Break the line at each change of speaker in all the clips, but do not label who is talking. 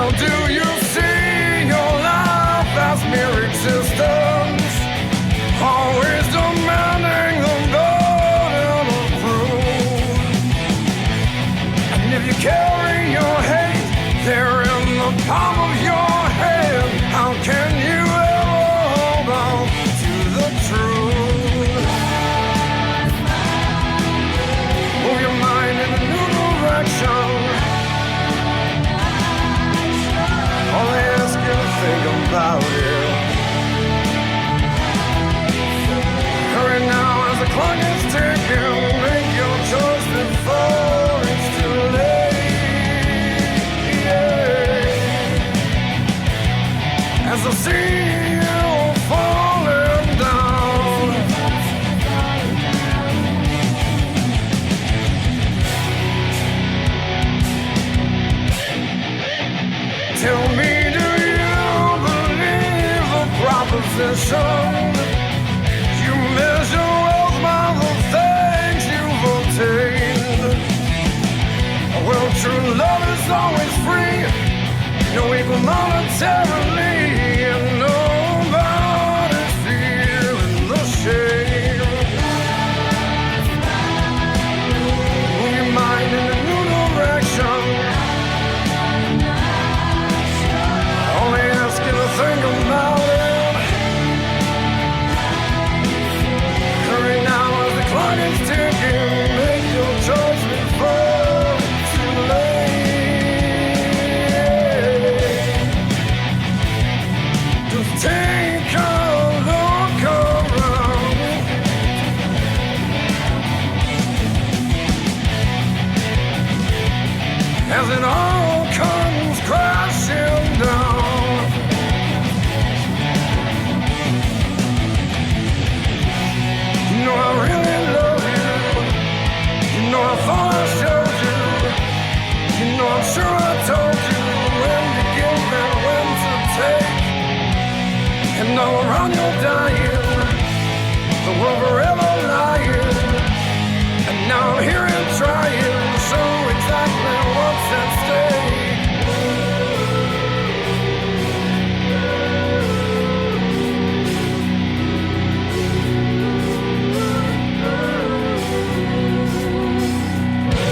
How do you see your life as mere existence? Always demanding the burden of proof. And if you carry your hate there in the palm of your hand, how can you ever hold on to the truth? Move your mind in a new direction. All they ask you to think about it. Hurry now as the clock is ticking. Make your choice before it's too late. Yeah. As I see you falling down, tell me, do you believe the proposition? You measure wealth by the things you've obtained. Well, true love is always free, no equal monetarily, and nobody's feeling the shame. Move your mind in a new direction. Only ask you to think about it. Hurry now as the clock is ticking. Make your choice before it's too late. Just take a look around. As it all comes crashing down. You know I really love you. You know I thought I showed you. You know I'm sure I told you when to give and when to take. And all around you're dying, the world forever lying. And now I'm here and trying to show exactly what's at stake.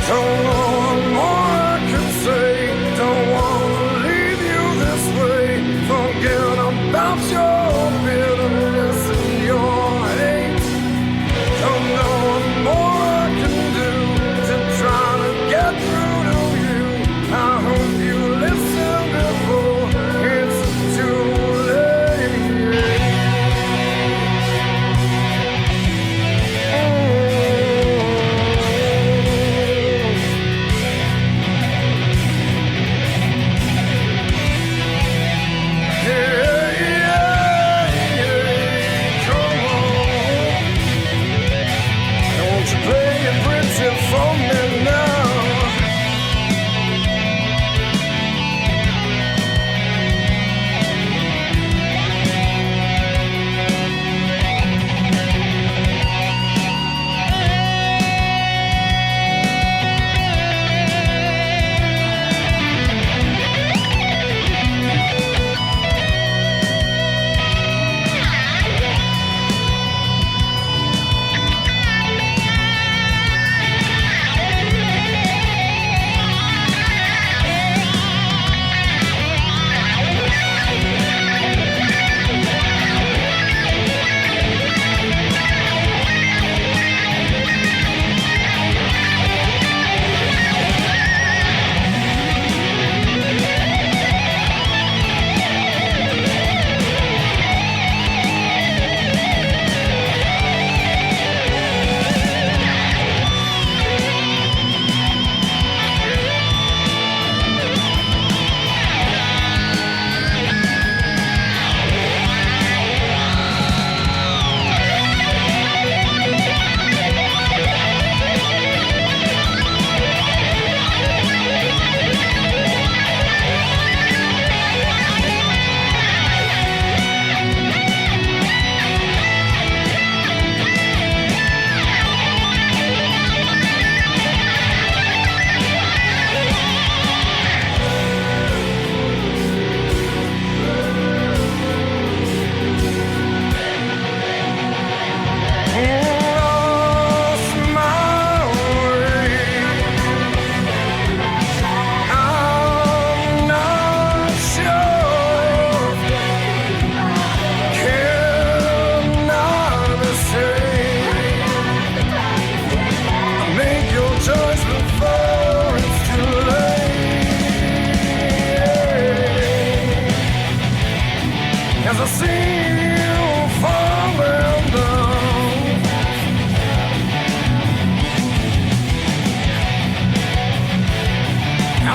Don't know what more I can say. Don't want to leave you this way. Forget about your bitterness and your hate. Don't know what more I can do to try to get through to you. I hope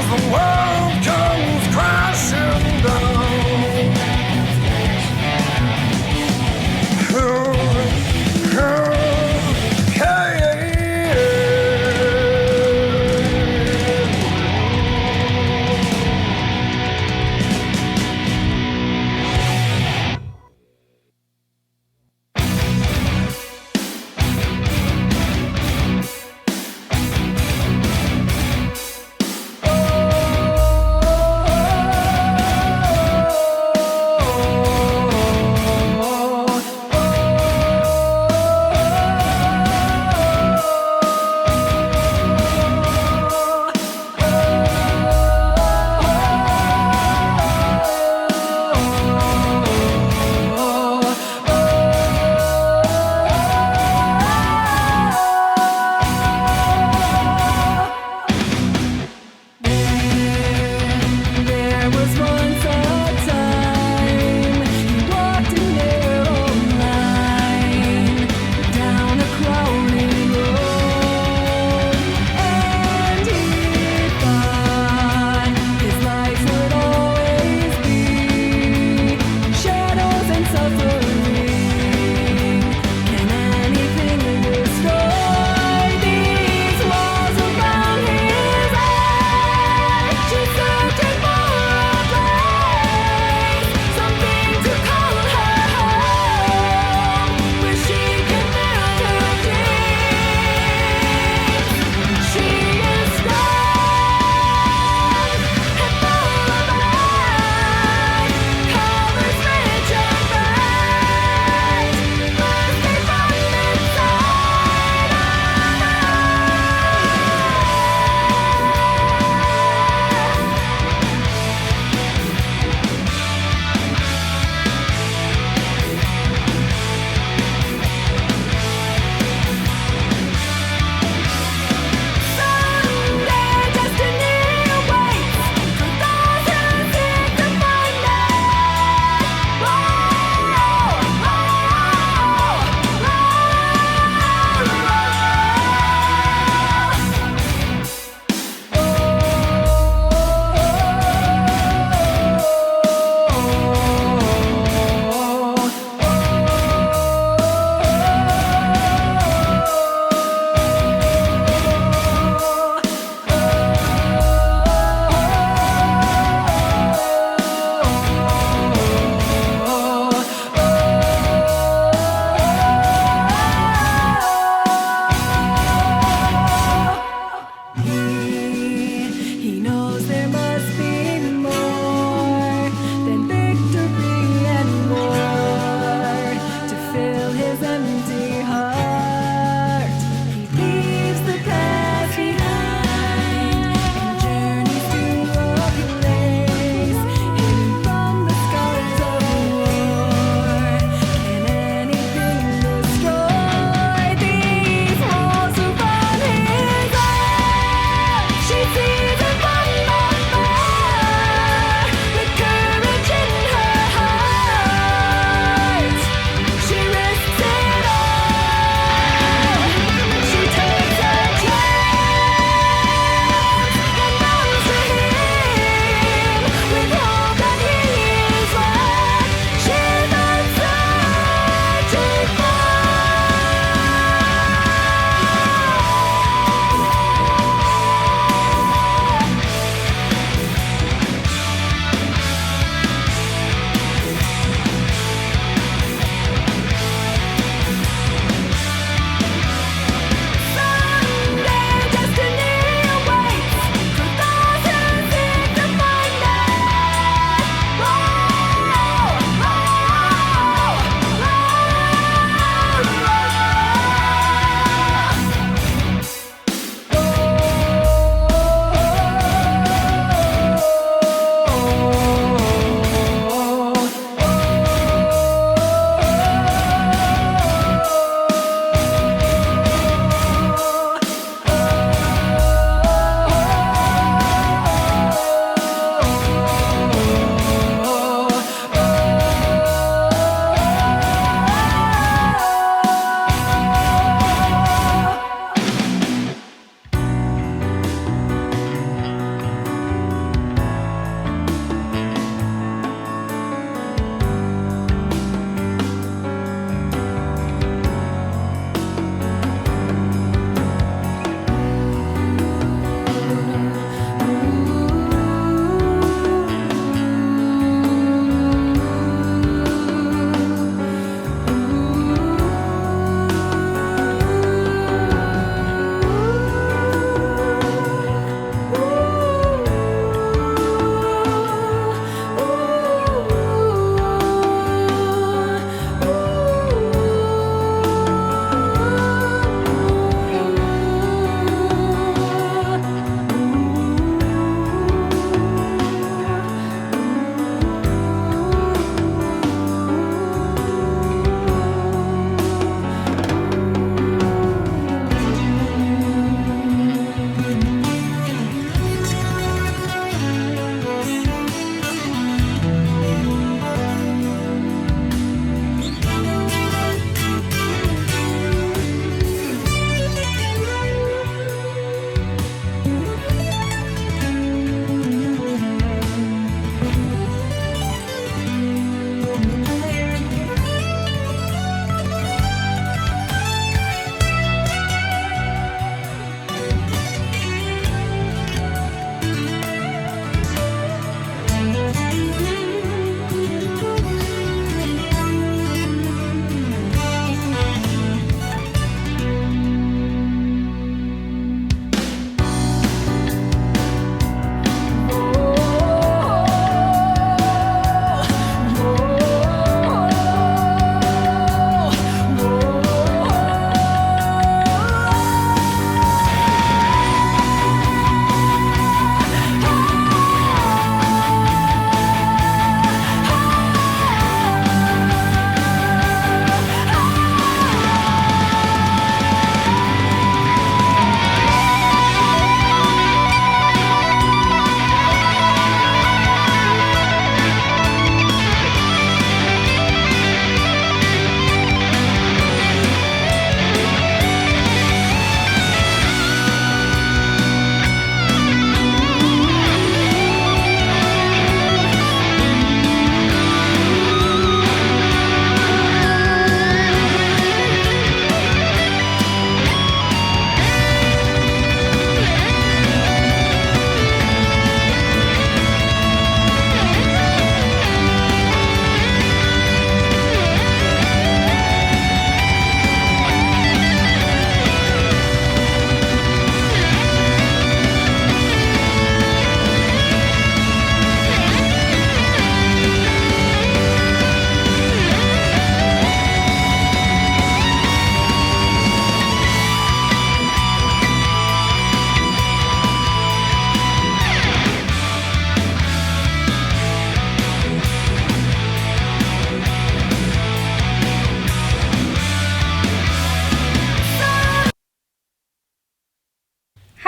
as the world comes crashing down.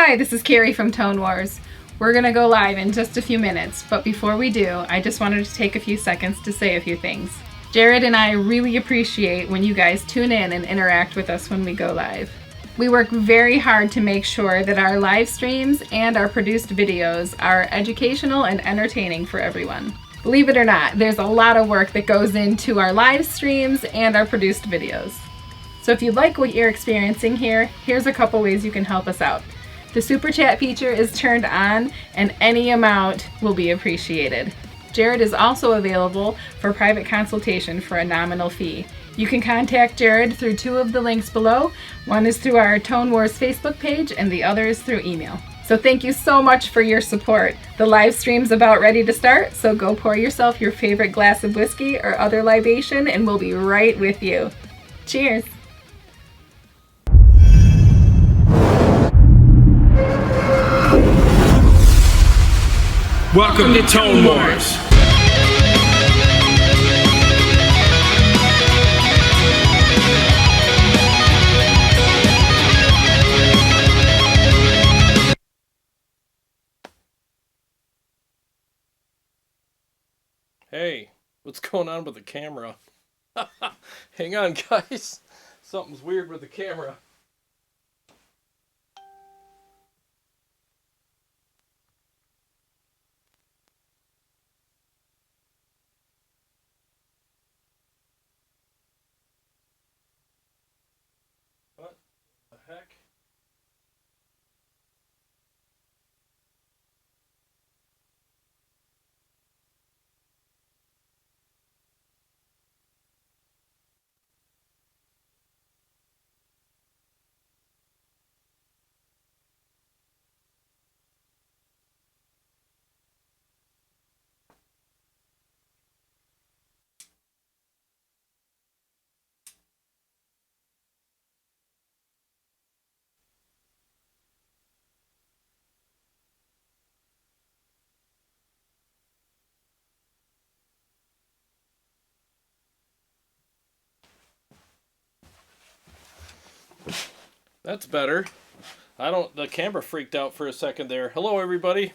Hi, this is Carrie from Tone Wars. We're gonna go live in just a few minutes, but before we do, I just wanted to take a few seconds to say a few things. Jared and I really appreciate when you guys tune in and interact with us when we go live. We work very hard to make sure that our live streams and our produced videos are educational and entertaining for everyone. Believe it or not, there's a lot of work that goes into our live streams and our produced videos. So if you like what you're experiencing here, here's a couple ways you can help us out. The Super Chat feature is turned on and any amount will be appreciated. Jared is also available for private consultation for a nominal fee. You can contact Jared through two of the links below. One is through our Tone Wars Facebook page and the other is through email. So thank you so much for your support. The live stream's about ready to start, so go pour yourself your favorite glass of whiskey or other libation and we'll be right with you. Cheers!
Welcome to Tone Wars.
Hey, what's going on with the camera? Hang on, guys. Something's weird with the camera. What the heck? That's better. The camera freaked out for a second there. Hello, everybody.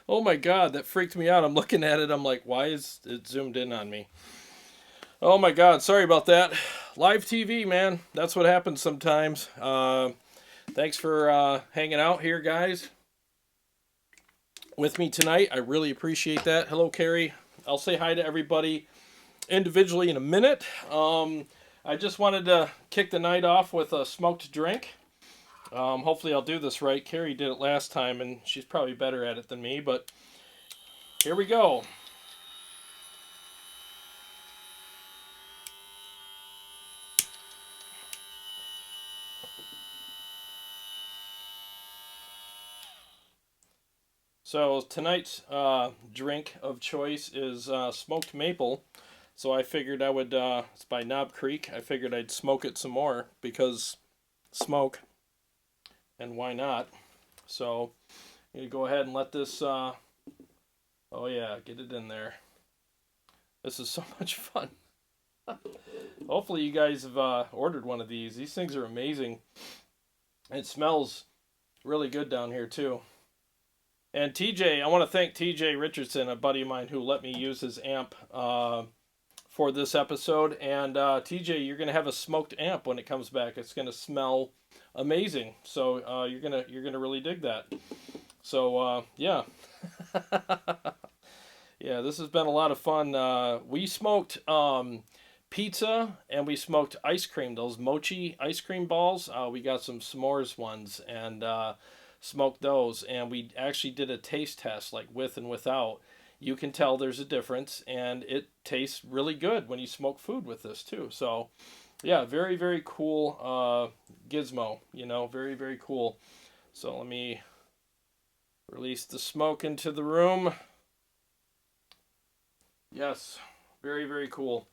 Oh my God, that freaked me out. I'm looking at it. I'm like, why is it zoomed in on me? Oh my God, sorry about that. Live TV, man. That's what happens sometimes. Thanks for hanging out here, guys, with me tonight. I really appreciate that. Hello, Carrie. I'll say hi to everybody individually in a minute. I just wanted to kick the night off with a smoked drink. Hopefully I'll do this right. Carrie did it last time, and she's probably better at it than me, but here we go. So tonight's drink of choice is smoked maple. So I figured I would, it's by Knob Creek, I figured I'd smoke it some more because smoke, and why not? So you go ahead and let this, oh yeah, get it in there. This is so much fun. Hopefully you guys have ordered one of these. These things are amazing. It smells really good down here too. And TJ, I want to thank TJ Richardson, a buddy of mine who let me use his amp for this episode. And TJ, you're gonna have a smoked amp when it comes back. It's gonna smell amazing. So you're gonna really dig that. So yeah, yeah, this has been a lot of fun. We smoked pizza and we smoked ice cream. Those mochi ice cream balls. We got some s'mores ones and smoked those. And we actually did a taste test, like with and without. You can tell there's a difference, and it tastes really good when you smoke food with this too. So, yeah, very, very cool gizmo, you know, very, very cool. So let me release the smoke into the room. Yes, very, very cool.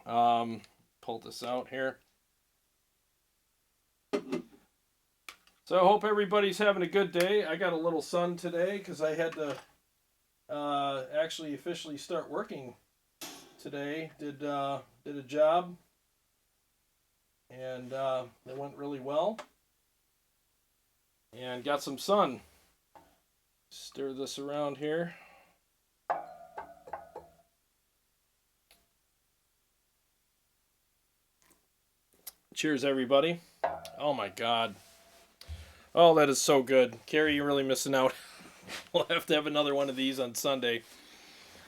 Pull this out here. So I hope everybody's having a good day. I got a little sun today because I had to actually officially start working today. Did a job, and it went really well. and got some sun. Stir this around here. Cheers, everybody. Oh my God. Oh, that is so good. Carrie, you're really missing out. We'll have to have another one of these on Sunday.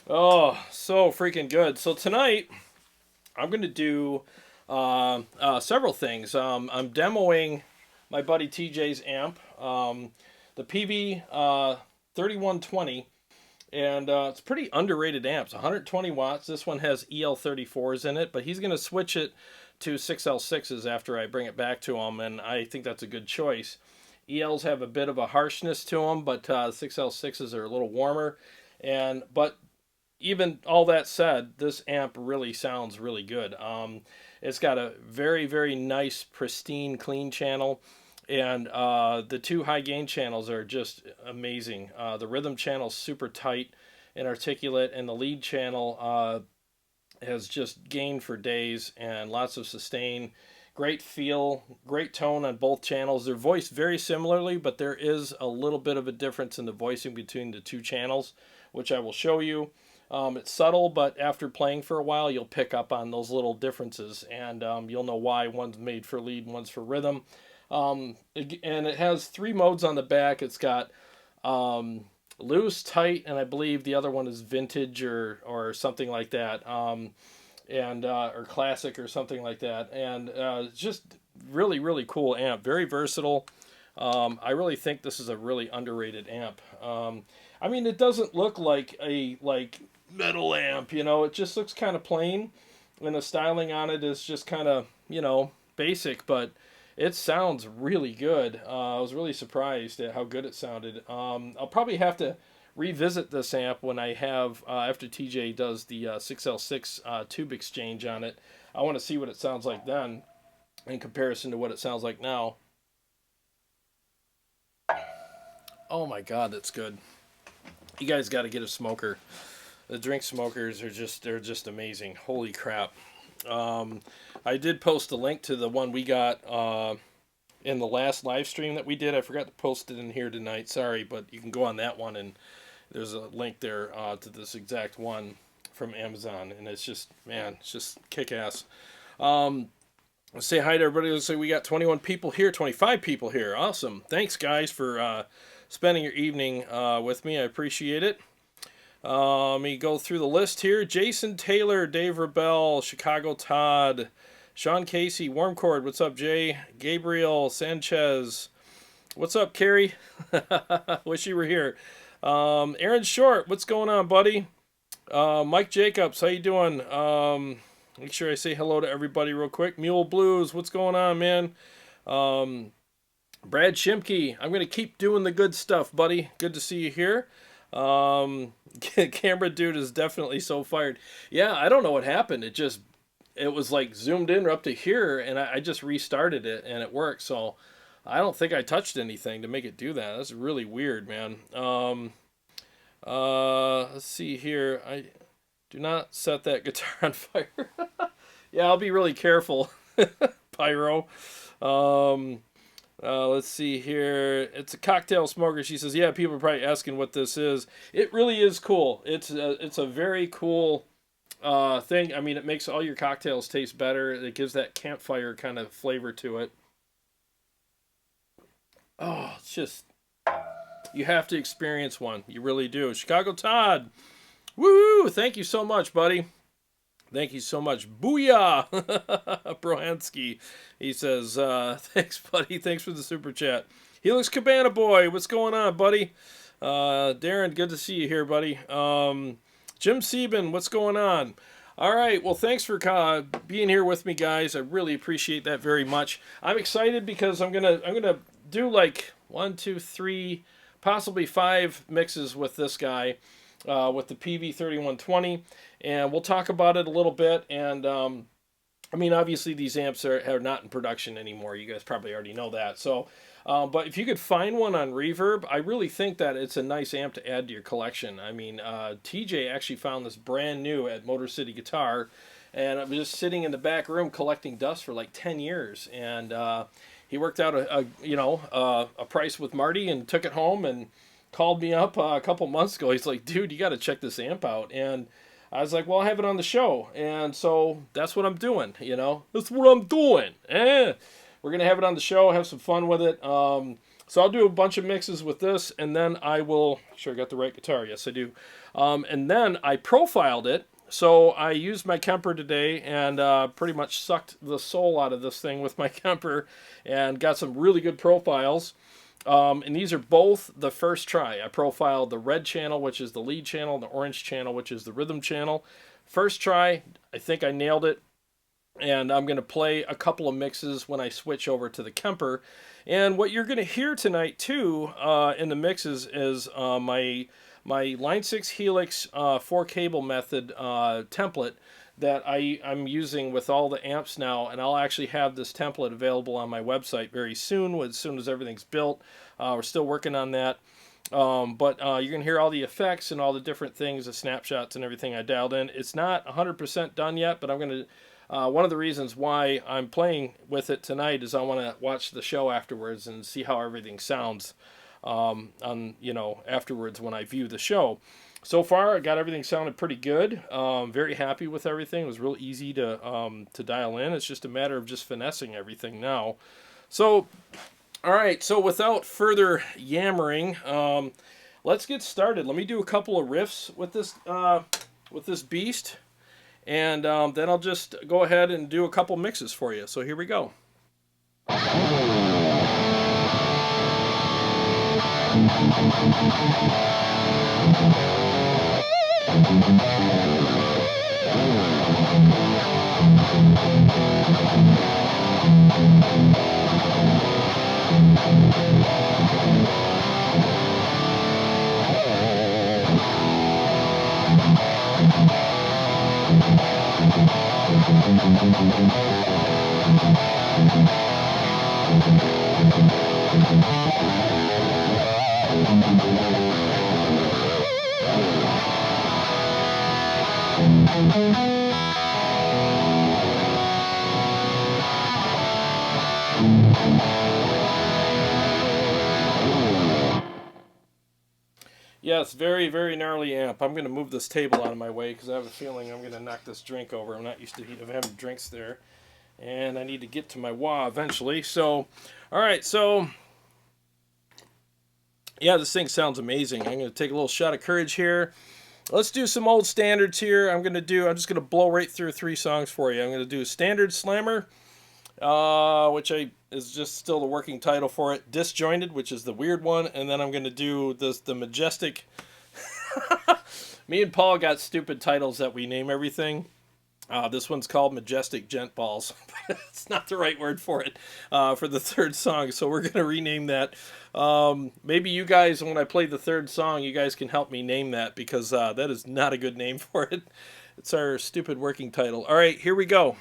Oh, so freaking good. So tonight, I'm going to do several things. I'm demoing my buddy TJ's amp, the Peavey 3120, and it's a pretty underrated amp. It's 120 watts. This one has EL34s in it, but he's going to switch it to 6L6s after I bring it back to him, and I think that's a good choice. ELs have a bit of a harshness to them, but 6L6s are a little warmer. But even all that said, this amp really sounds really good. It's got a very, very nice, pristine, clean channel, and the two high gain channels are just amazing. The rhythm channel is super tight and articulate, and the lead channel has just gained for days and lots of sustain. Great feel, great tone on both channels. They're voiced very similarly, but there is a little bit of a difference in the voicing between the two channels, which I will show you. It's subtle, but after playing for a while, you'll pick up on those little differences, and you'll know why one's made for lead and one's for rhythm. And it has 3 modes on the back. It's got loose, tight, and I believe the other one is vintage or something like that. Or classic or something like that, and just really, really cool amp, very versatile. I really think this is a really underrated amp. I mean, it doesn't look like a metal amp, you know. It just looks kind of plain, and the styling on it is just kind of, you know, basic, but it sounds really good. I was really surprised at how good it sounded. I'll probably have to revisit this amp when I have, after TJ does the 6L6 tube exchange on it. I want to see what it sounds like then in comparison to what it sounds like now. Oh my God, that's good. You guys got to get a smoker. The drink smokers are they're just amazing. Holy crap. I did post a link to the one we got in the last live stream that we did. I forgot to post it in here tonight. Sorry, but you can go on that one, and there's a link there to this exact one from Amazon, and it's just, man, it's just kick-ass. Let's say hi to everybody. Let's say we got 21 people here, 25 people here. Awesome. Thanks, guys, for spending your evening with me. I appreciate it. Let me go through the list here. Jason Taylor, Dave Rebell, Chicago Todd, Sean Casey, Wormcord, what's up, Jay? Gabriel Sanchez, what's up, Carrie? Wish you were here. Aaron Short, what's going on, buddy? Mike Jacobs, how you doing? Make sure I say hello to everybody real quick. Mule Blues, what's going on, man? Brad Shimke, I'm going to keep doing the good stuff, buddy. Good to see you here. Camera dude is definitely so fired. Yeah, I don't know what happened. It was like zoomed in up to here, and I just restarted it, and it worked. So I don't think I touched anything to make it do that. That's really weird, man. Let's see here. I do not set that guitar on fire. Yeah, I'll be really careful. Pyro. Let's see here. It's a cocktail smoker. She says, yeah, people are probably asking what this is. It really is cool. It's a very cool thing. I mean, it makes all your cocktails taste better. It gives that campfire kind of flavor to it. Oh, it's just, you have to experience one. You really do. Chicago Todd. Woo! Thank you so much, buddy. Thank you so much. Booyah! Brohansky. He says, thanks, buddy. Thanks for the super chat. Helix Cabana Boy. What's going on, buddy? Darren, good to see you here, buddy. Jim Sieben, what's going on? All right. Well, thanks for being here with me, guys. I really appreciate that very much. I'm excited because I'm gonna do like 1, 2, 3, possibly 5 mixes with this guy. With the Peavey 3120, and we'll talk about it a little bit. And I mean, obviously these amps are not in production anymore. You guys probably already know that. So, but if you could find one on Reverb, I really think that it's a nice amp to add to your collection. I mean, TJ actually found this brand new at Motor City Guitar, and I was just sitting in the back room collecting dust for like 10 years, and he worked out a price with Marty and took it home and called me up a couple months ago. He's like, dude, you got to check this amp out. And I was like, well, I'll have it on the show. And so that's what I'm doing, That's what I'm doing. We're going to have it on the show, have some fun with it. So I'll do a bunch of mixes with this, and then I will... Sure, I got the right guitar. Yes, I do. And then I profiled it. So I used my Kemper today and pretty much sucked the soul out of this thing with my Kemper and got some really good profiles. And these are both the first try. I profiled the red channel, which is the lead channel, and the orange channel, which is the rhythm channel. First try, I think I nailed it. And I'm going to play a couple of mixes when I switch over to the Kemper. And what you're going to hear tonight, too, in the mixes is my Line 6 Helix 4-cable method template that I'm using with all the amps now, and I'll actually have this template available on my website very soon, as soon as everything's built. We're still working on that. But you're going to hear all the effects and all the different things, the snapshots and everything I dialed in. It's not 100% done yet, but I'm going to... one of the reasons why I'm playing with it tonight is I want to watch the show afterwards and see how everything sounds afterwards when I view the show. So far, I got everything sounded pretty good. Very happy with everything. It was real easy to dial in. It's just a matter of just finessing everything now. So, all right. So without further yammering, let's get started. Let me do a couple of riffs with this beast. And then I'll just go ahead and do a couple mixes for you. So here we go. Yes, very, very gnarly amp. I'm going to move this table out of my way because I have a feeling I'm going to knock this drink over. I'm not used to having drinks there. And I need to get to my wah eventually. So, all right, so... yeah, this thing sounds amazing. I'm going to take a little shot of courage here. Let's do some old standards here. I'm just going to blow right through 3 songs for you. I'm going to do Standard Slammer, which is just still the working title for it. Disjointed, which is the weird one. And then I'm going to do the Majestic. Me and Paul got stupid titles that we name everything. This one's called Majestic Gent Balls. It's not the right word for it for the third song, so we're going to rename that. Maybe you guys, when I play the third song, you guys can help me name that, because that is not a good name for it. It's our stupid working title. All right, here we go.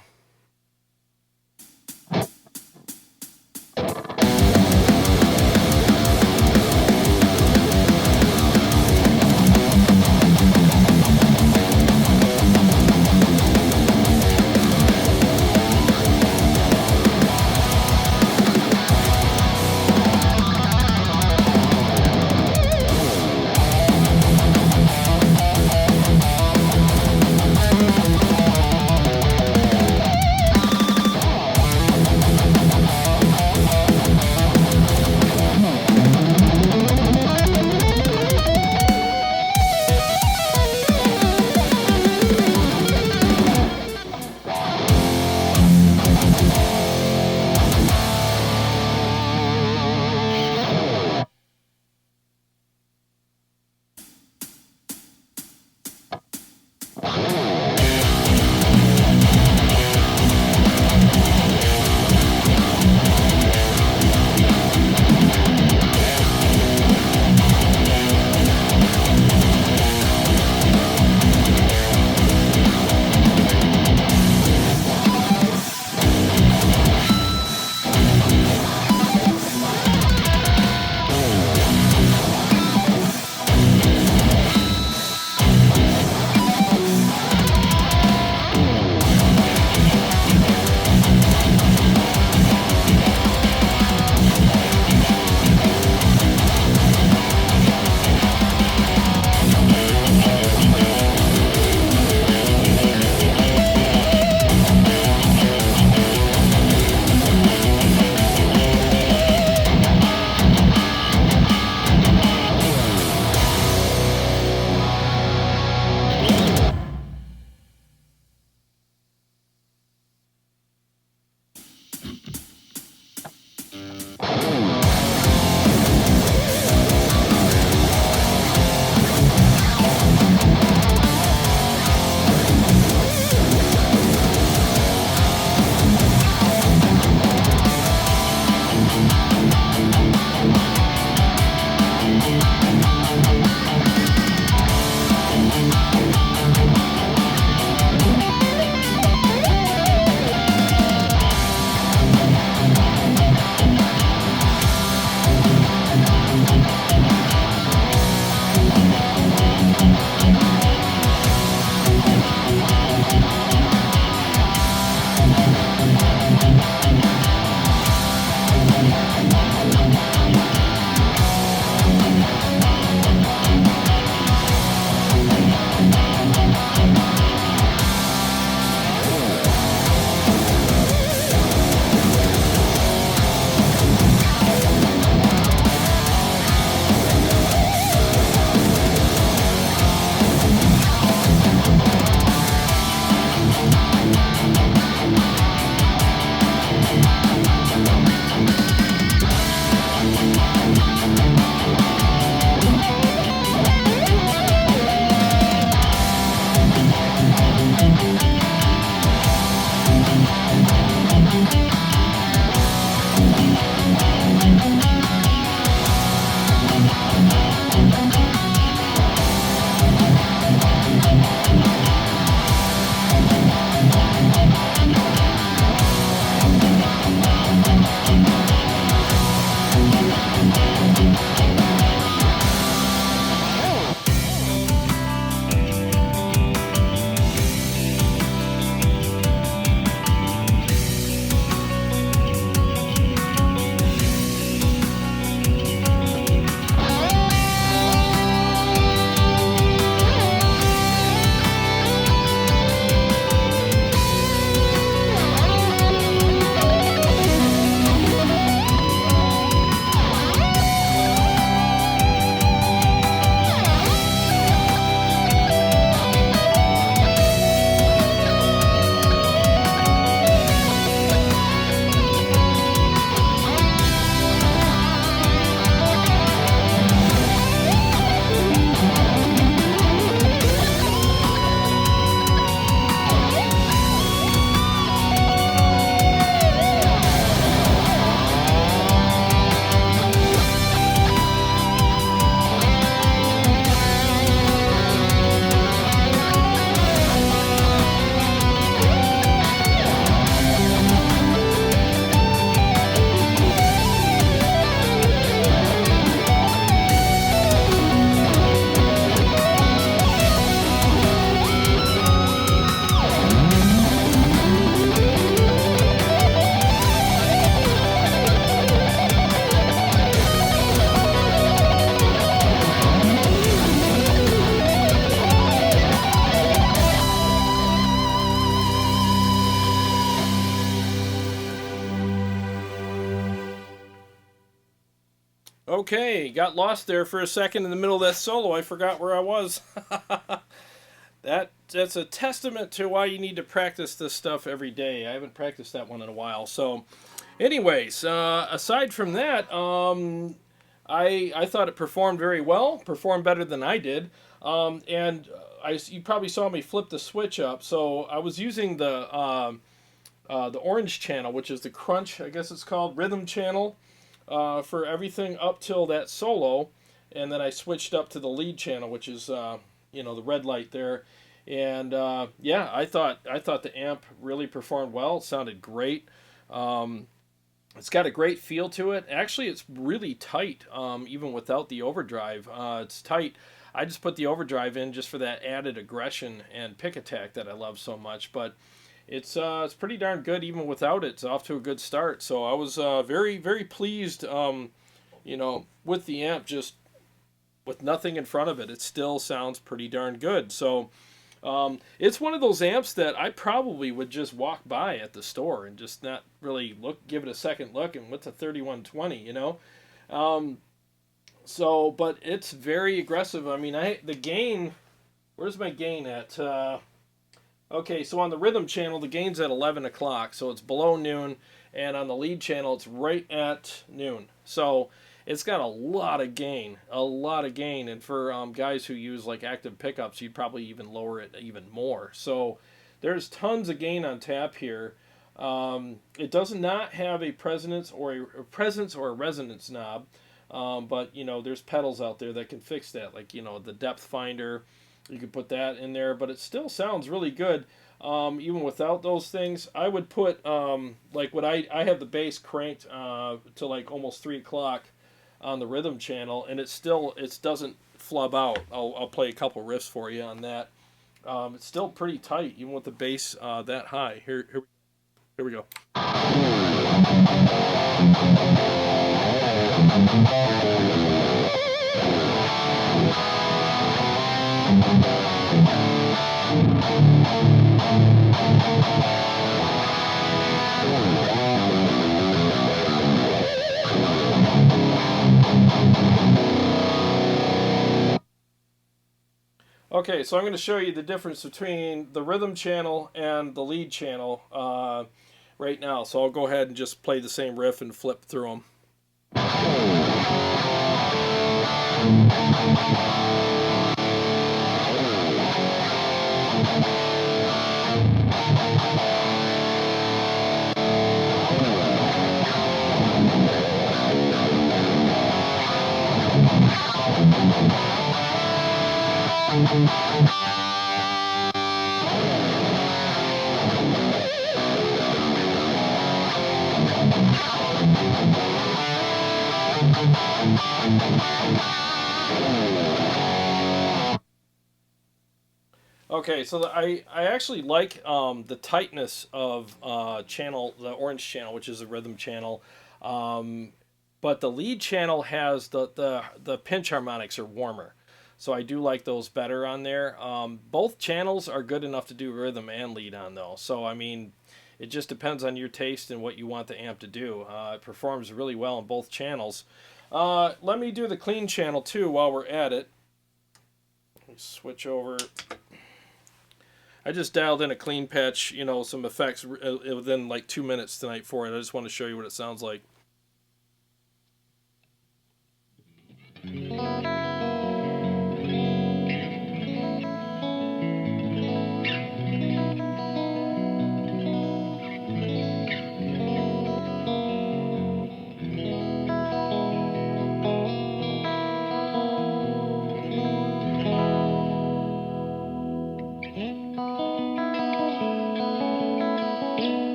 Okay, got lost there for a second in the middle of that solo. I forgot where I was. That's a testament to why you need to practice this stuff every day. I haven't practiced that one in a while. So, anyways, aside from that, I thought it performed very well. Performed better than I did. You probably saw me flip the switch up. So I was using the orange channel, which is the crunch, I guess it's called, rhythm channel, for everything up till that solo, and then I switched up to the lead channel, which is the red light there, and yeah, I thought the amp really performed well. It sounded great. It's got a great feel to it. Actually, it's really tight, even without the overdrive. It's tight. I just put the overdrive in just for that added aggression and pick attack that I love so much, but it's pretty darn good even without it. It's off to a good start. So I was very, very pleased, with the amp, just with nothing in front of it. It still sounds pretty darn good. So it's one of those amps that I probably would just walk by at the store and just not really give it a second look, and what's a 3120, but it's very aggressive. I mean, the gain, where's my gain at? Okay, so on the rhythm channel, the gain's at 11 o'clock, so it's below noon, and on the lead channel, it's right at noon. So it's got a lot of gain, and for guys who use like active pickups, you'd probably even lower it even more. So there's tons of gain on tap here. It does not have a presence or a resonance knob. But, you know, there's pedals out there that can fix that. Like, you know, the depth finder, you can put that in there, but it still sounds really good. Even without those things, I would put, like what I have the bass cranked to like almost 3 o'clock on the rhythm channel, and it doesn't flub out. I'll play a couple riffs for you on that. It's still pretty tight, even with the bass that high. Here we go. Okay, so I'm going to show you the difference between the rhythm channel and the lead channel right now. So I'll go ahead and just play the same riff and flip through them. Okay, so I actually like the tightness of the orange channel, which is the rhythm channel. But the lead channel has the pinch harmonics are warmer. So I do like those better on there. Both channels are good enough to do rhythm and lead on though. So I mean, it just depends on your taste and what you want the amp to do. It performs really well on both channels. Let me do the clean channel too while we're at it. Let me switch over. I just dialed in a clean patch, you know, some effects within like 2 minutes tonight for it. I just want to show you what it sounds like.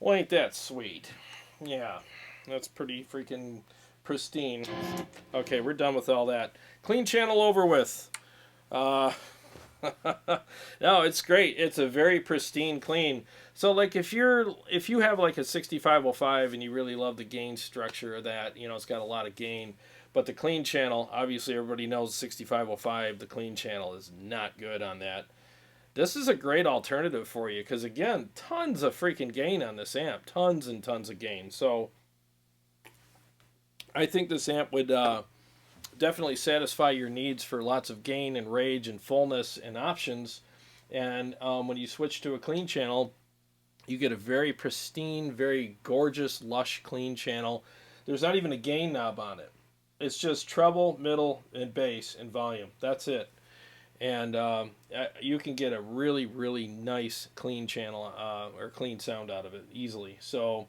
Well, ain't that sweet? Yeah, that's pretty freaking pristine. Okay, we're done with all that. Clean channel over with. No, it's great. It's a very pristine clean. So like if you have like a 6505 and you really love the gain structure of that, you know, it's got a lot of gain. But the clean channel, obviously everybody knows 6505, the clean channel is not good on that. This is a great alternative for you because, again, tons of freaking gain on this amp. Tons and tons of gain. So I think this amp would definitely satisfy your needs for lots of gain and rage and fullness and options. And when you switch to a clean channel, you get a very pristine, very gorgeous, lush, clean channel. There's not even a gain knob on it. It's just treble, middle, and bass and volume. That's it. And you can get a really, really nice clean channel or clean sound out of it easily. So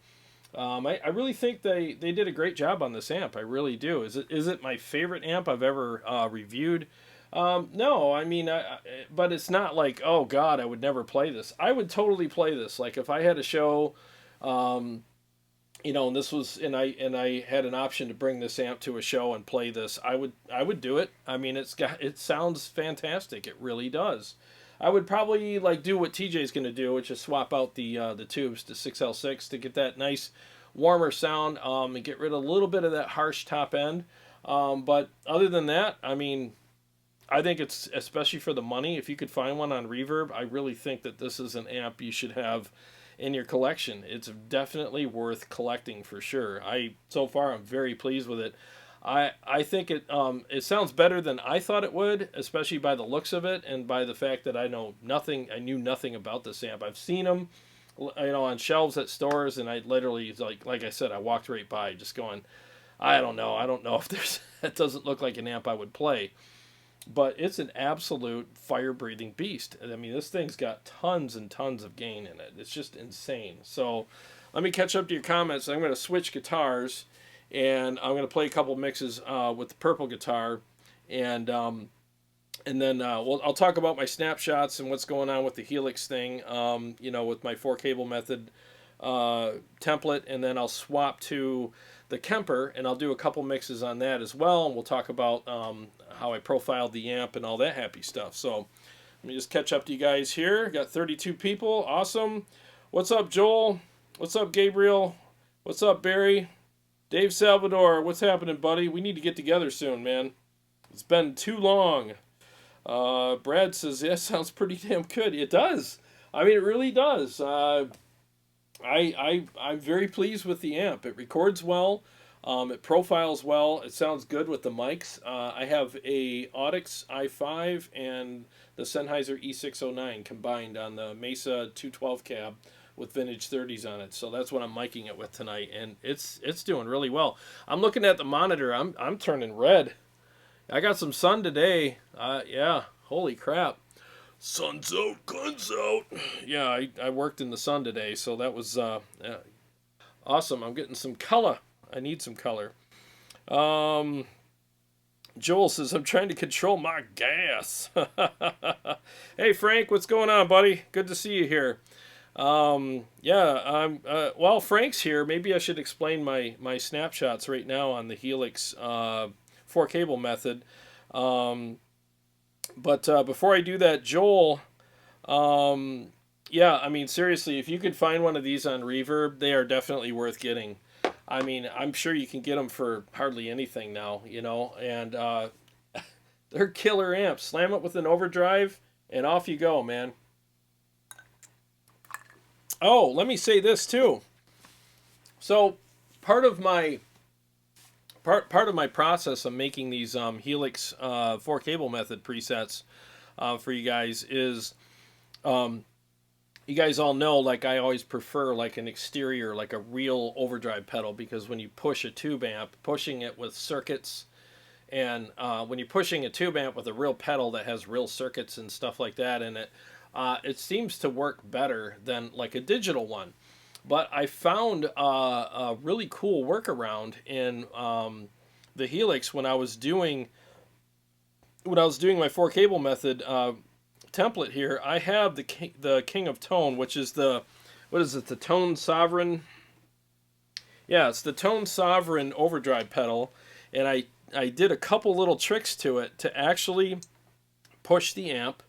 I really think they did a great job on this amp. I really do. Is it my favorite amp I've ever reviewed? No, I mean, but it's not like, oh God, I would never play this. I would totally play this. Like if I had a show, you know, and this was, and I had an option to bring this amp to a show and play this, I would do it. I mean, it sounds fantastic. It really does. I would probably like do what TJ's going to do, which is swap out the tubes to 6L6 to get that nice warmer sound and get rid of a little bit of that harsh top end. But other than that, I mean, I think it's, especially for the money, if you could find one on Reverb, I really think that this is an amp you should have in your collection. It's definitely worth collecting for sure. So far I'm very pleased with it. I think it sounds better than I thought it would, especially by the looks of it and by the fact that I knew nothing about this amp. I've seen them, you know, on shelves at stores, and I literally, like I said, I walked right by just going, I don't know if there's, that doesn't look like an amp I would play. but it's an absolute fire-breathing beast. I mean, this thing's got tons and tons of gain in it. It's just insane. So let me catch up to your comments. I'm going to switch guitars, and I'm going to play a couple mixes with the purple guitar, and then I'll talk about my snapshots and what's going on with the Helix thing, with my 4 cable method template, and then I'll swap to the Kemper, and I'll do a couple mixes on that as well, and we'll talk about how I profiled the amp and all that happy stuff. So let me just catch up to you guys here. Got 32 people. Awesome. What's up, Joel? What's up, Gabriel? What's up, Barry? Dave Salvador, what's happening, buddy? We need to get together soon, man. It's been too long. Brad says, yeah, sounds pretty damn good. It does. I mean, it really does. I'm very pleased with the amp. It records well. It profiles well. It sounds good with the mics. I have a Audix i5 and the Sennheiser E609 combined on the Mesa 212 cab with vintage 30s on it. So that's what I'm miking it with tonight, and it's doing really well. I'm looking at the monitor. I'm turning red. I got some sun today. Yeah, holy crap. Sun's out, guns out. Yeah, I worked in the sun today, so that was awesome. I'm getting some color. I need some color. Joel says, I'm trying to control my gas. Hey, Frank, what's going on, buddy? Good to see you here. While Frank's here, maybe I should explain my snapshots right now on the Helix 4 cable method. But before I do that, Joel, yeah, I mean, seriously, if you could find one of these on Reverb, they are definitely worth getting. I mean, I'm sure you can get them for hardly anything now, and they're killer amps. Slam it with an overdrive, and off you go, man. Oh, let me say this, too. So, part of my process of making these Helix 4 cable method presets for you guys is, you guys all know, like, I always prefer like an exterior, like a real overdrive pedal, because when you push a tube amp, pushing it with circuits, and when you're pushing a tube amp with a real pedal that has real circuits and stuff like that in it, it seems to work better than like a digital one. But I found a really cool workaround in the Helix when I was doing my 4 cable method template here. I have the King of Tone, which is the Tone Sovereign. Yeah, it's the Tone Sovereign overdrive pedal, and I did a couple little tricks to it to actually push the amp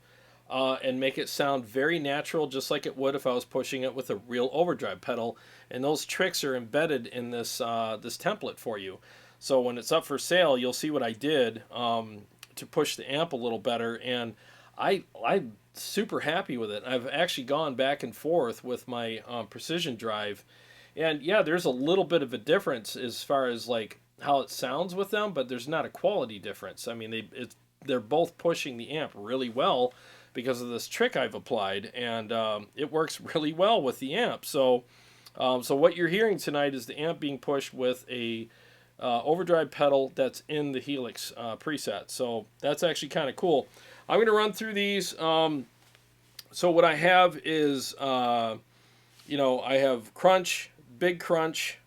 and make it sound very natural, just like it would if I was pushing it with a real overdrive pedal. And those tricks are embedded in this this template for you. So when it's up for sale, you'll see what I did to push the amp a little better, and I'm super happy with it. I've actually gone back and forth with my precision drive, and yeah, there's a little bit of a difference as far as like how it sounds with them, but there's not a quality difference. I mean, they're both pushing the amp really well because of this trick I've applied, and it works really well with the amp. So what you're hearing tonight is the amp being pushed with a overdrive pedal that's in the Helix preset. So that's actually kind of cool. I'm going to run through these. So what I have is, I have crunch, big crunch,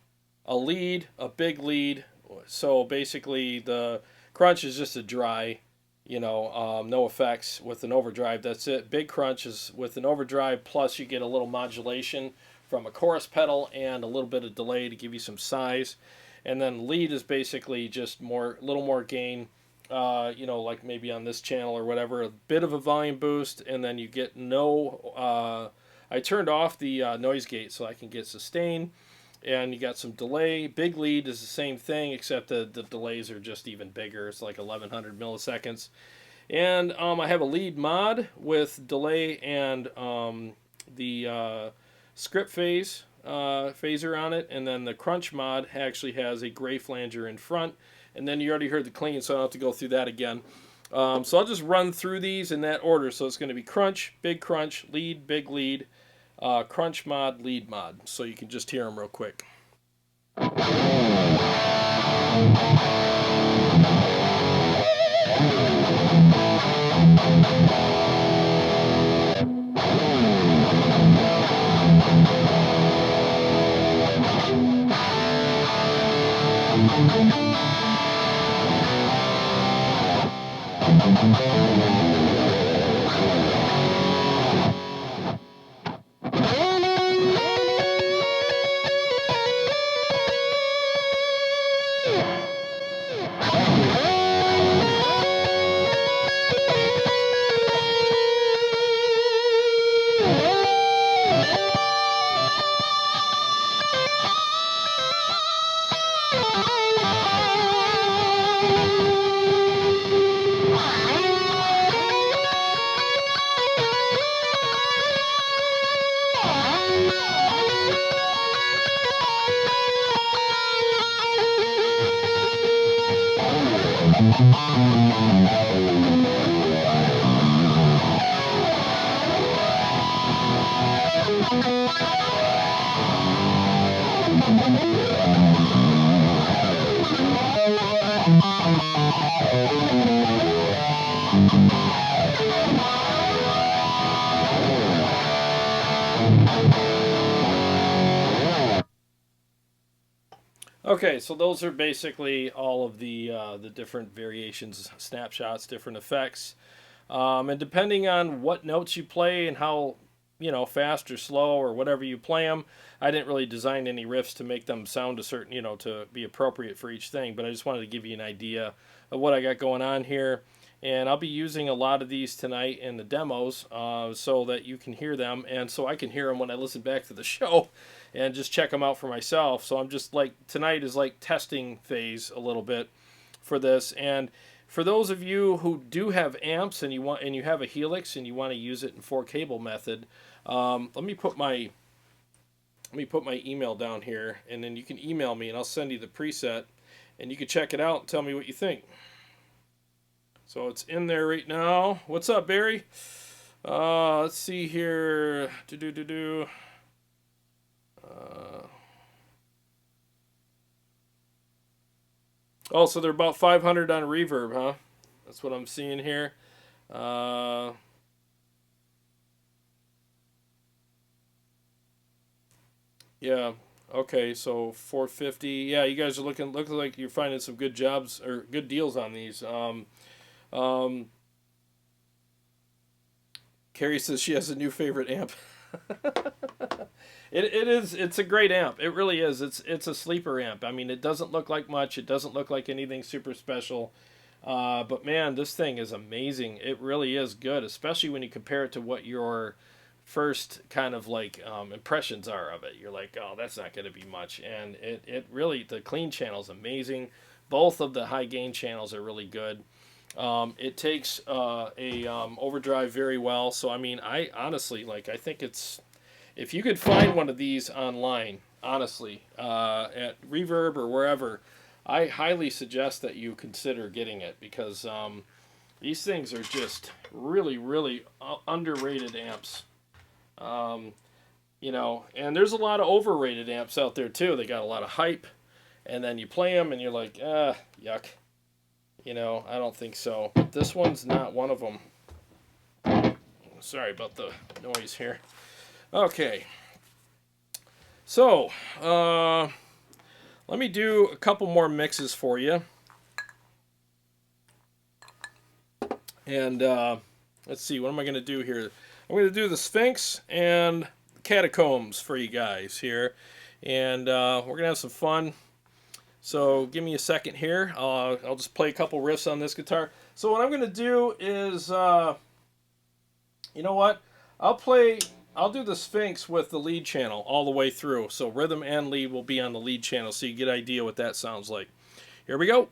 a lead, a big lead. So basically the crunch is just a dry, no effects with an overdrive. That's it. Big crunch is with an overdrive, plus you get a little modulation from a chorus pedal and a little bit of delay to give you some size. And then lead is basically just a little more gain, like maybe on this channel or whatever, a bit of a volume boost, and then you get I turned off the noise gate so I can get sustain, and you got some delay. Big lead is the same thing, except the delays are just even bigger. It's like 1100 milliseconds. And I have a lead mod with delay and the script phase phaser on it, and then the crunch mod actually has a gray flanger in front, and then you already heard the clean, so I don't have to go through that again. So I'll just run through these in that order. So it's going to be crunch, lead, big lead, crunch mod, lead mod, so you can just hear them real quick. Okay, so those are basically all of the different variations, snapshots, different effects, and depending on what notes you play and how fast or slow or whatever you play them. I didn't really design any riffs to make them sound a certain to be appropriate for each thing, but I just wanted to give you an idea of what I got going on here. And I'll be using a lot of these tonight in the demos so that you can hear them and so I can hear them when I listen back to the show and just check them out for myself. So I'm just like, tonight is like testing phase a little bit for this. And for those of you who do have amps and you have a Helix and you want to use it in 4-cable method, let me put my email down here, and then you can email me and I'll send you the preset and you can check it out and tell me what you think. So it's in there right now. What's up, Barry? Let's see here. Oh, so they're about 500 on Reverb, huh? That's what I'm seeing here. Yeah. Okay, so 450. Yeah, you guys are looking like you're finding some good jobs or good deals on these. Carrie says she has a new favorite amp. It's a great amp. It really is. It's a sleeper amp. I mean, it doesn't look like much. It doesn't look like anything super special. But man, this thing is amazing. It really is good, especially when you compare it to what your first kind of like impressions are of it. You're like, oh, that's not going to be much. And it really, the clean channel is amazing. Both of the high gain channels are really good. It takes a overdrive very well. So I mean, I honestly I think it's, if you could find one of these online, honestly, at Reverb or wherever, I highly suggest that you consider getting it because these things are just really, really underrated amps. And there's a lot of overrated amps out there too. They got a lot of hype, and then you play them and you're like, yuck. I don't think so. But this one's not one of them. Sorry about the noise here. Okay. So, let me do a couple more mixes for you. And let's see, what am I going to do here? I'm going to do the Sphinx and Catacombs for you guys here. And we're going to have some fun. So give me a second here. I'll just play a couple riffs on this guitar. So what I'm going to do is, you know what? I'll do the Sphinx with the lead channel all the way through. So rhythm and lead will be on the lead channel so you get an idea what that sounds like. Here we go.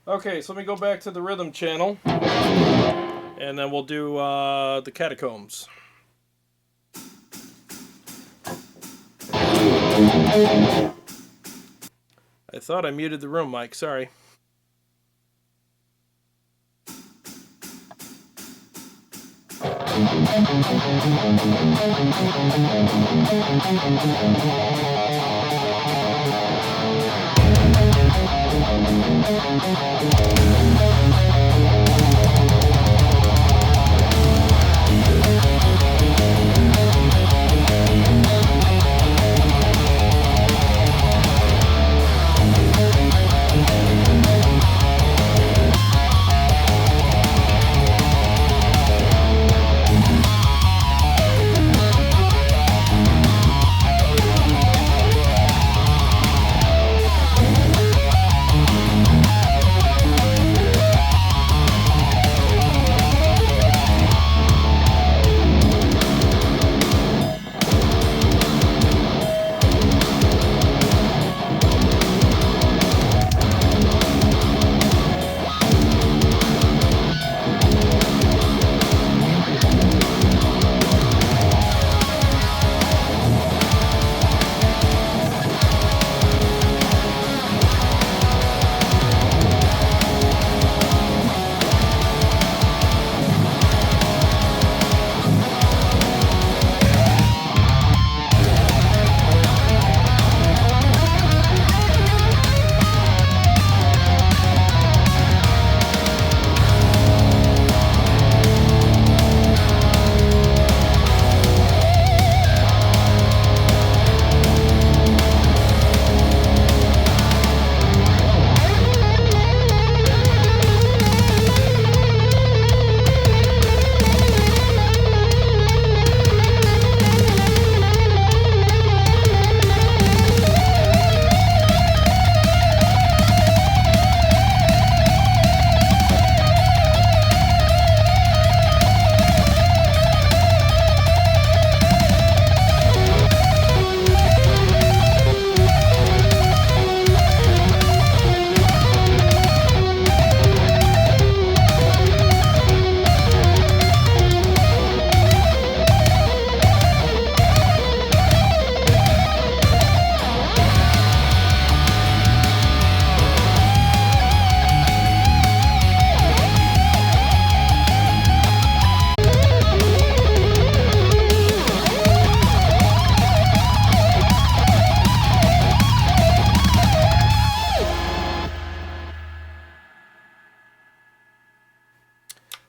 Okay, so let me go back to the rhythm channel, and then we'll do the catacombs. I thought I muted the room mic, sorry.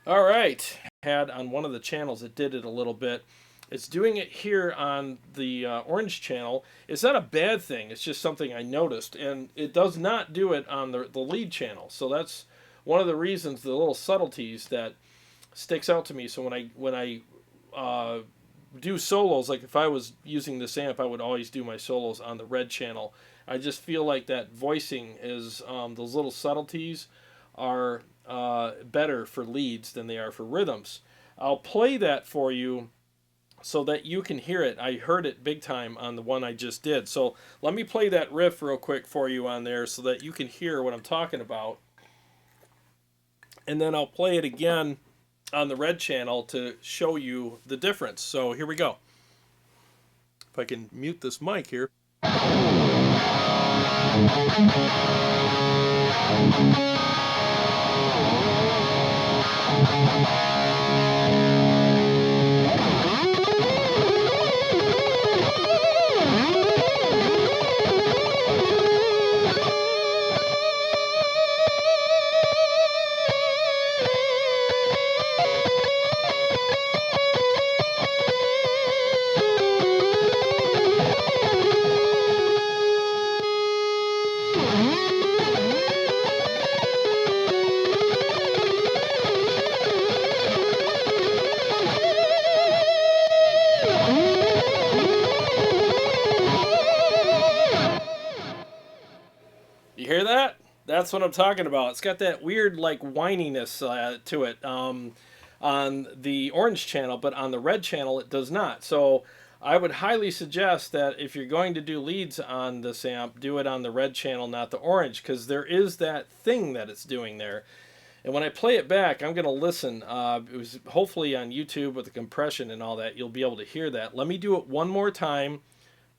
All right, had on one of the channels it did it a little bit. It's doing it here on the orange channel. It's not a bad thing. It's just something I noticed, and it does not do it on the lead channel. So that's one of the reasons, the little subtleties that sticks out to me. So when I do solos, like if I was using this amp, I would always do my solos on the red channel. I just feel like that voicing is those little subtleties are better for leads than they are for rhythms. I'll play that for you so that you can hear it. I heard it big time on the one I just did. So let me play that riff real quick for you on there so that you can hear what I'm talking about. And then I'll play it again on the red channel to show you the difference. So here we go. If I can mute this mic here. You hear that? That's what I'm talking about. It's got that weird like whininess to it on the orange channel, but on the red channel it does not. So I would highly suggest that if you're going to do leads on this amp, do it on the red channel, not the orange, because there is that thing that it's doing there. And when I play it back, I'm going to listen. It was hopefully on YouTube with the compression and all that. You'll be able to hear that. Let me do it one more time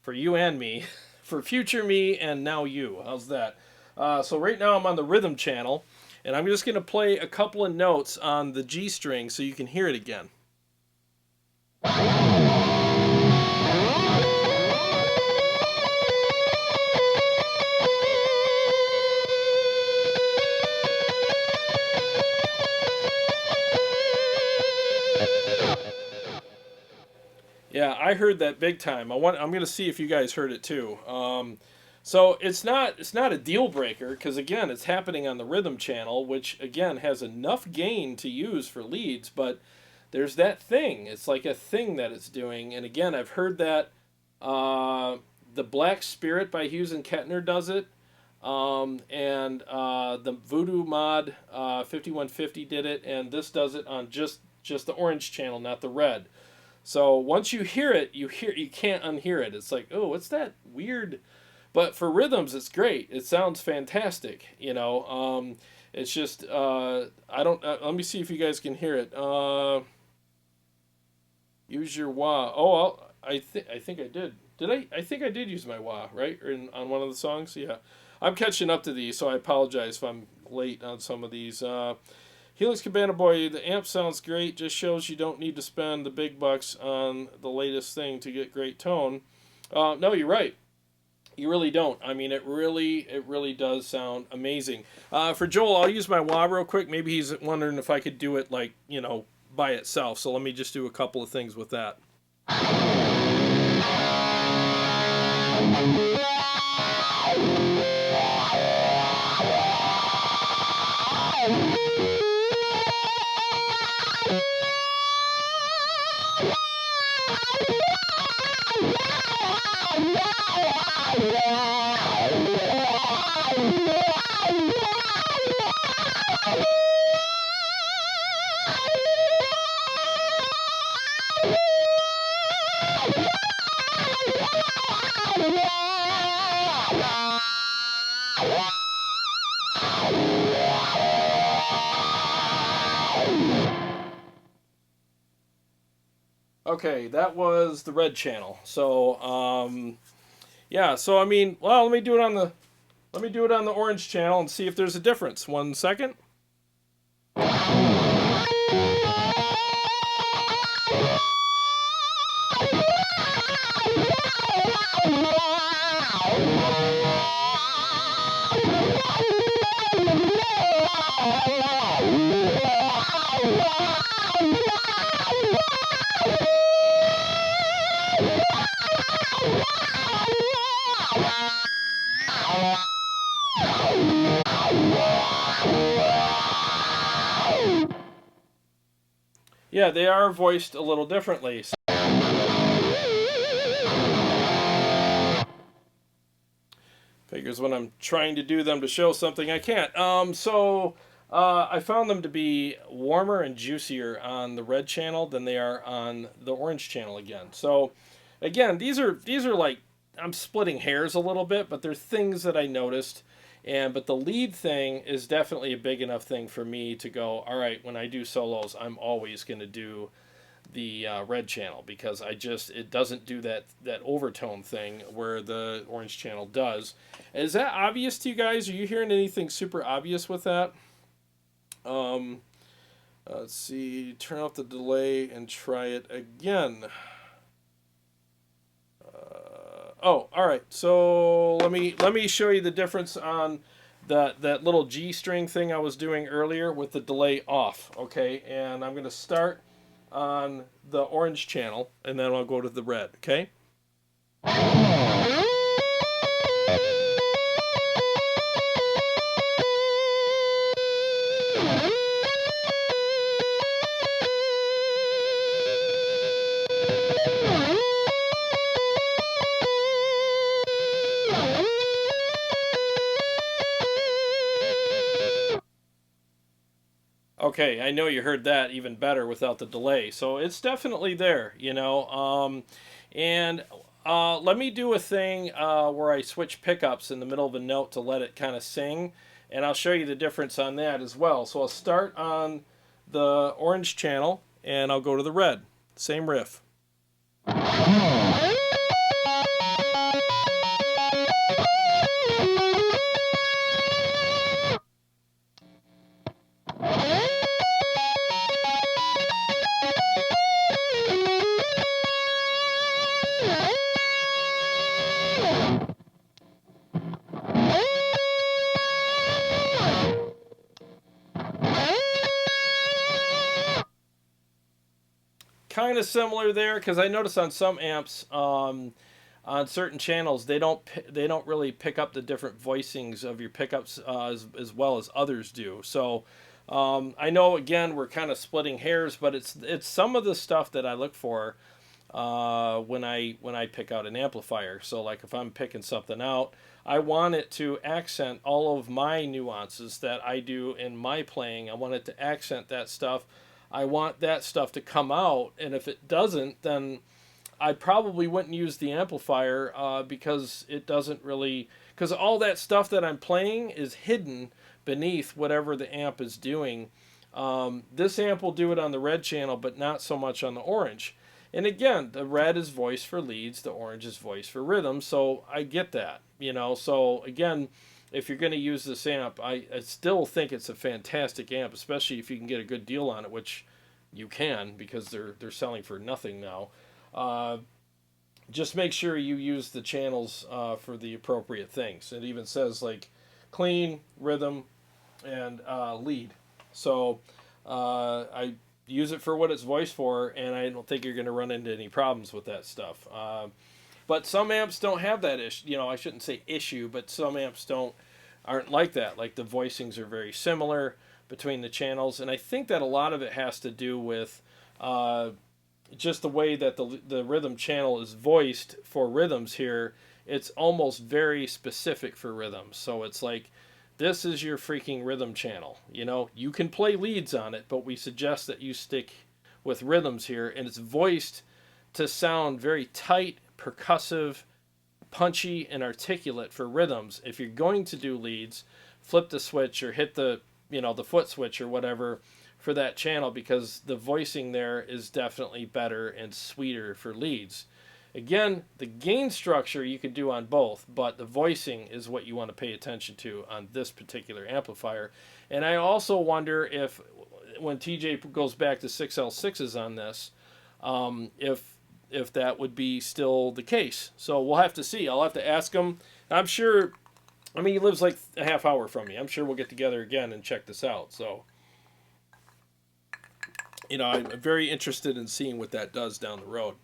for you and me, for future me and now you. How's that? So right now I'm on the rhythm channel, and I'm just going to play a couple of notes on the G string so you can hear it again. Yeah, I heard that big time. I'm going to see if you guys heard it too. So it's not a deal breaker, because again, it's happening on the rhythm channel, which again has enough gain to use for leads, but there's that thing. It's like a thing that it's doing. And again, I've heard that the Black Spirit by Hughes and Kettner does it, and the Voodoo Mod 5150 did it, and this does it on just the orange channel, not the red. So once you hear it, you can't unhear it. It's like, oh, what's that weird? But for rhythms, it's great. It sounds fantastic. You know, it's just I don't. Let me see if you guys can hear it. Use your wah. Oh, I think I did. Did I? I think I did use my wah, right? On one of the songs. Yeah, I'm catching up to these, so I apologize if I'm late on some of these. Helix Cabana Boy, the amp sounds great, just shows you don't need to spend the big bucks on the latest thing to get great tone. No, you're right. You really don't. I mean, it really does sound amazing. For Joel, I'll use my wah real quick. Maybe he's wondering if I could do it like, you know, by itself. So let me just do a couple of things with that. Okay, that was the red channel. So, yeah. So I mean, well, let me do it on the orange channel and see if there's a difference. 1 second. Yeah, they are voiced a little differently. Figures when I'm trying to do them to show something, I can't. I found them to be warmer and juicier on the red channel than they are on the orange channel again. So, again, these are like, I'm splitting hairs a little bit, but they're things that I noticed. But the lead thing is definitely a big enough thing for me to go, all right, when I do solos, I'm always going to do the red channel, because it doesn't do that overtone thing where the orange channel does. Is that obvious to you guys? Are you hearing anything super obvious with that? Let's see, turn off the delay and try it again. Oh, all right. So let me show you the difference on that little G string thing I was doing earlier with the delay off. Okay, and I'm going to start on the orange channel, and then I'll go to the red. Okay. Okay, I know you heard that even better without the delay. So it's definitely there, and let me do a thing where I switch pickups in the middle of a note to let it kind of sing, and I'll show you the difference on that as well. So I'll start on the orange channel, and I'll go to the red. Same riff. Kind of similar there, because I notice on some amps, on certain channels, they don't really pick up the different voicings of your pickups as well as others do. So I know, again, we're kind of splitting hairs, but it's some of the stuff that I look for when I pick out an amplifier. So like if I'm picking something out, I want it to accent all of my nuances that I do in my playing. I want it to accent that stuff. I want that stuff to come out, and if it doesn't, then I probably wouldn't use the amplifier because it doesn't really, because all that stuff that I'm playing is hidden beneath whatever the amp is doing. This amp will do it on the red channel, but not so much on the orange. And again, the red is voice for leads, the orange is voice for rhythm, so I get that, So again, if you're going to use this amp, I still think it's a fantastic amp, especially if you can get a good deal on it, which you can because they're selling for nothing now. Just make sure you use the channels for the appropriate things. It even says like clean, rhythm, and lead. So I use it for what it's voiced for, and I don't think you're going to run into any problems with that stuff. But some amps don't have that issue. I shouldn't say issue, but some amps aren't like that. Like the voicings are very similar between the channels, and I think that a lot of it has to do with just the way that the rhythm channel is voiced for rhythms here. It's almost very specific for rhythms. So it's like, this is your freaking rhythm channel. You can play leads on it, but we suggest that you stick with rhythms here, and it's voiced to sound very tight, percussive, punchy, and articulate for rhythms. If you're going to do leads, flip the switch or hit the foot switch or whatever for that channel, because the voicing there is definitely better and sweeter for leads. Again, the gain structure you could do on both, but the voicing is what you want to pay attention to on this particular amplifier. And I also wonder if, when TJ goes back to 6L6s on this, if that would be still the case. So we'll have to see. I'll have to ask him. I'm sure, he lives like a half hour from me. I'm sure we'll get together again and check this out. So, I'm very interested in seeing what that does down the road.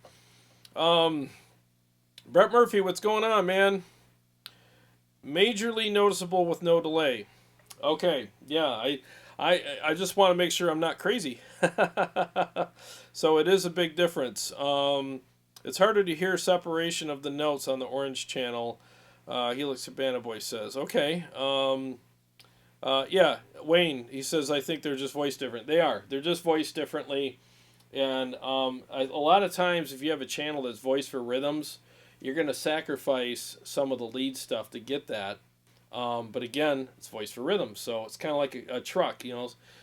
Brett Murphy, what's going on, man? Majorly noticeable with no delay. Okay, yeah, I just want to make sure I'm not crazy. So it is a big difference. It's harder to hear separation of the notes on the orange channel. Helix Urbana Boy says. Okay. Yeah, Wayne, he says, I think they're just voiced different. They are. They're just voiced differently. And a lot of times, if you have a channel that's voiced for rhythms, you're going to sacrifice some of the lead stuff to get that. But again, it's voiced for rhythm, so it's kind of like a truck.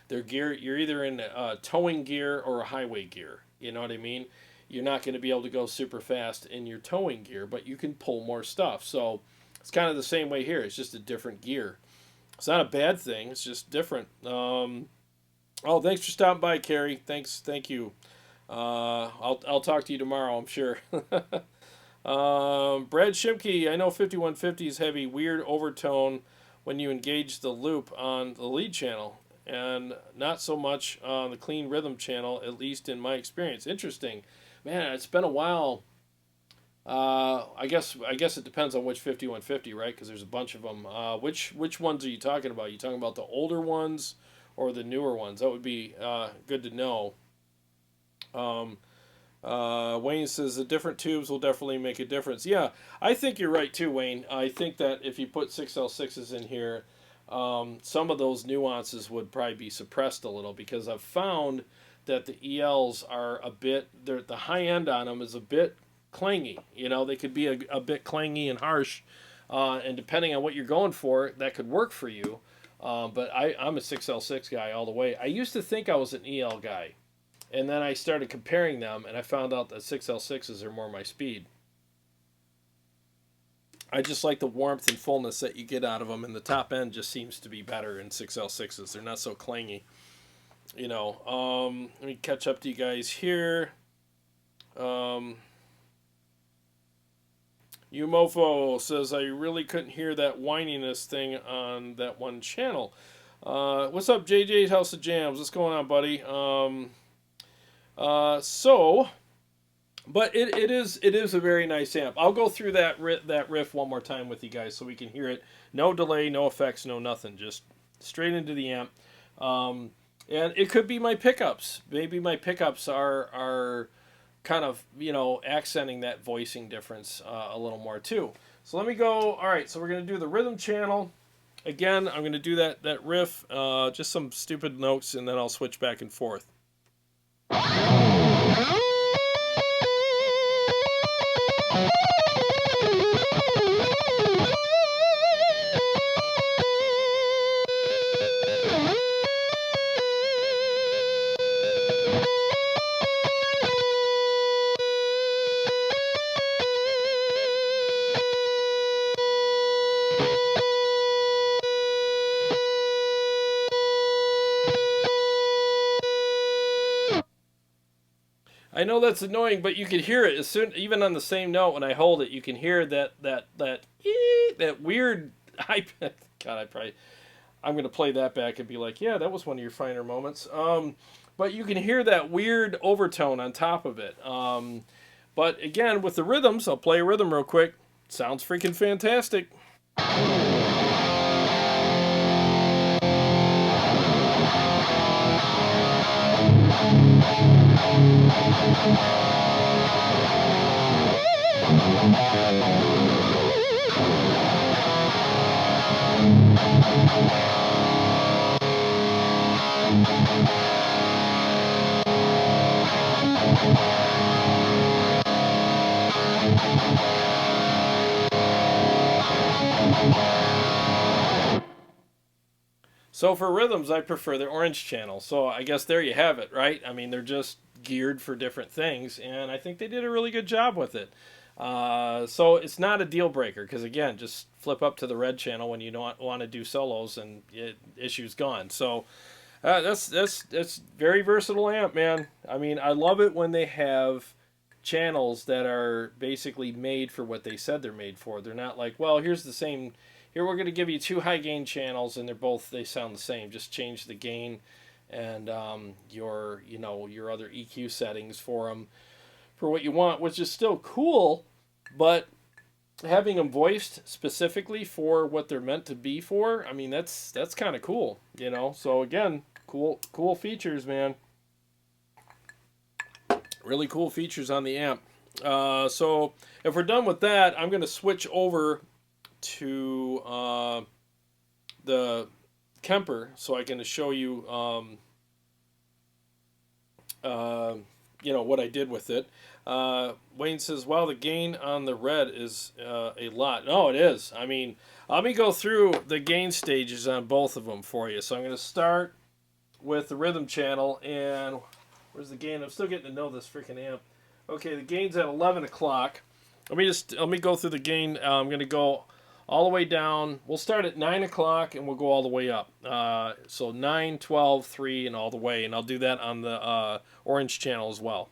They're gear. You're either in a towing gear or a highway gear. You know what I mean? You're not going to be able to go super fast in your towing gear, but you can pull more stuff. So it's kind of the same way here. It's just a different gear. It's not a bad thing. It's just different. Oh, thanks for stopping by, Carrie. Thank you. I'll talk to you tomorrow, I'm sure. Brad Shimke, I know 5150 is heavy, weird overtone when you engage the loop on the lead channel, and not so much on the clean rhythm channel, at least in my experience. Interesting. Man, it's been a while. I guess it depends on which 5150, right? Because there's a bunch of them. Which ones are you talking about? You talking about the older ones or the newer ones? That would be good to know. Wayne says the different tubes will definitely make a difference. Yeah, I think you're right too, Wayne. I think that if you put 6L6s in here, some of those nuances would probably be suppressed a little, because I've found that the ELs are a bit, the high end on them is a bit clangy. You know, they could be a bit clangy and harsh, and depending on what you're going for, that could work for you. But I'm a 6L6 guy all the way. I used to think I was an EL guy, and then I started comparing them, and I found out that 6L6s are more my speed. I just like the warmth and fullness that you get out of them, and the top end just seems to be better in 6L6s. They're not so clangy. You know, let me catch up to you guys here. Umofo says, I really couldn't hear that whininess thing on that one channel. What's up, JJ's House of Jams? What's going on, buddy? But it is a very nice amp. I'll go through that riff one more time with you guys so we can hear it. No delay, no effects, no nothing. Just straight into the amp. And it could be my pickups. Maybe my pickups are kind of, you know, accenting that voicing difference a little more too. So let me go. All right, so we're going to do the rhythm channel. Again, I'm going to do that riff, just some stupid notes, and then I'll switch back and forth. I know that's annoying, but you can hear it as soon, even on the same note when I hold it, you can hear that weird high. God, I'm gonna play that back and be like, yeah, that was one of your finer moments. But you can hear that weird overtone on top of it. But again, with the rhythms, I'll play a rhythm real quick. Sounds freaking fantastic. So for rhythms, I prefer the orange channel. So I guess there you have it, right? I mean, they're just geared for different things, and I think they did a really good job with it. So it's not a deal breaker, because again, just flip up to the red channel when you don't want to do solos, and issue's gone. So that's very versatile amp, man. I mean, I love it when they have channels that are basically made for what they said they're made for. They're not like, well, here's the same. Here we're going to give you 2 high gain channels, and they sound the same. Just change the gain and your other EQ settings for them for what you want, which is still cool, but having them voiced specifically for what they're meant to be for, I mean, that's kind of cool, you know. So again, cool features, man. Really cool features on the amp. So if we're done with that, I'm going to switch over to the Kemper, so I can show you what I did with it. Wayne says, wow, the gain on the red is a lot. No, it is. I mean, let me go through the gain stages on both of them for you. So I'm going to start with the rhythm channel, and where's the gain? I'm still getting to know this freaking amp. Okay, the gain's at 11 o'clock. Let me go through the gain. I'm going to go all the way down. We'll start at 9 o'clock and we'll go all the way up. So 9, 12, 3, and all the way. And I'll do that on the orange channel as well.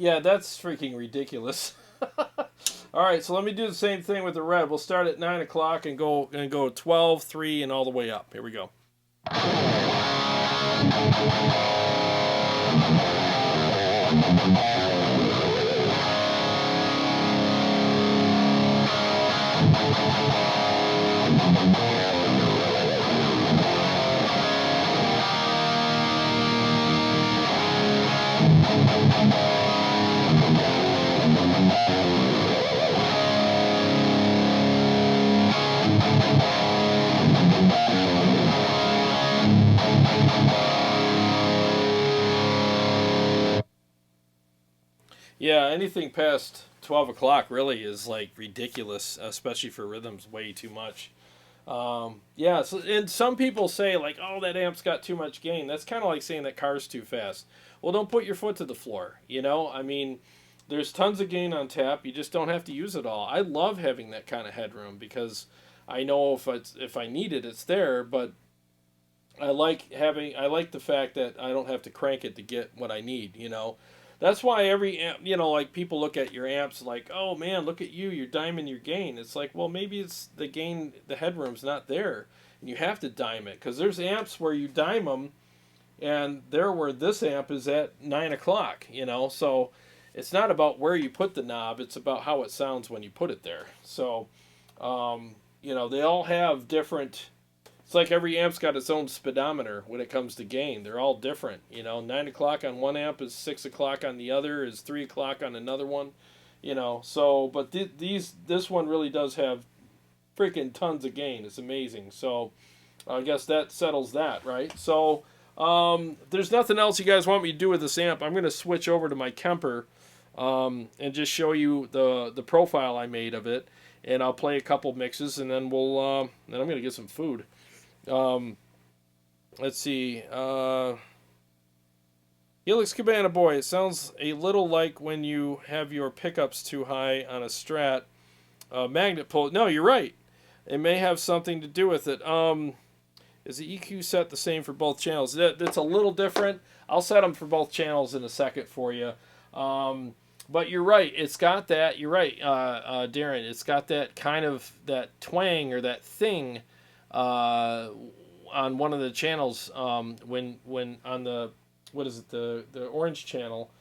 Yeah, that's freaking ridiculous. All right, so let me do the same thing with the red. We'll start at 9 o'clock and go 12, 3, and all the way up. Here we go. Yeah, anything past 12 o'clock really is like ridiculous, especially for rhythms, way too much. Yeah, so, and some people say, like, oh, that amp's got too much gain. That's kind of like saying that car's too fast. Well, don't put your foot to the floor, you know? I mean, there's tons of gain on tap. You just don't have to use it all. I love having that kind of headroom because I know if I need it, it's there, but I like the fact that I don't have to crank it to get what I need, you know? That's why every amp, you know, like people look at your amps like, oh man, look at you, you're diming your gain. It's like, well, maybe it's the gain, the headroom's not there, and you have to dime it because there's amps where you dime them, and they're where this amp is at 9 o'clock, you know. So it's not about where you put the knob; it's about how it sounds when you put it there. So, you know, they all have different. It's like every amp's got its own speedometer when it comes to gain. They're all different. You know, 9 o'clock on one amp is 6 o'clock on the other, is 3 o'clock on another one. You know, so, but this one really does have freaking tons of gain. It's amazing. So, I guess that settles that, right? So, there's nothing else you guys want me to do with this amp. I'm going to switch over to my Kemper and just show you the profile I made of it. And I'll play a couple mixes, and then then I'm going to get some food. Let's see. Helix Cabana Boy. It sounds a little like when you have your pickups too high on a Strat magnet pull. No, you're right. It may have something to do with it. Is the EQ set the same for both channels? That's a little different. I'll set them for both channels in a second for you. But you're right. It's got that. You're right, Darren. It's got that kind of that twang or that thing on one of the channels when on the the orange channel.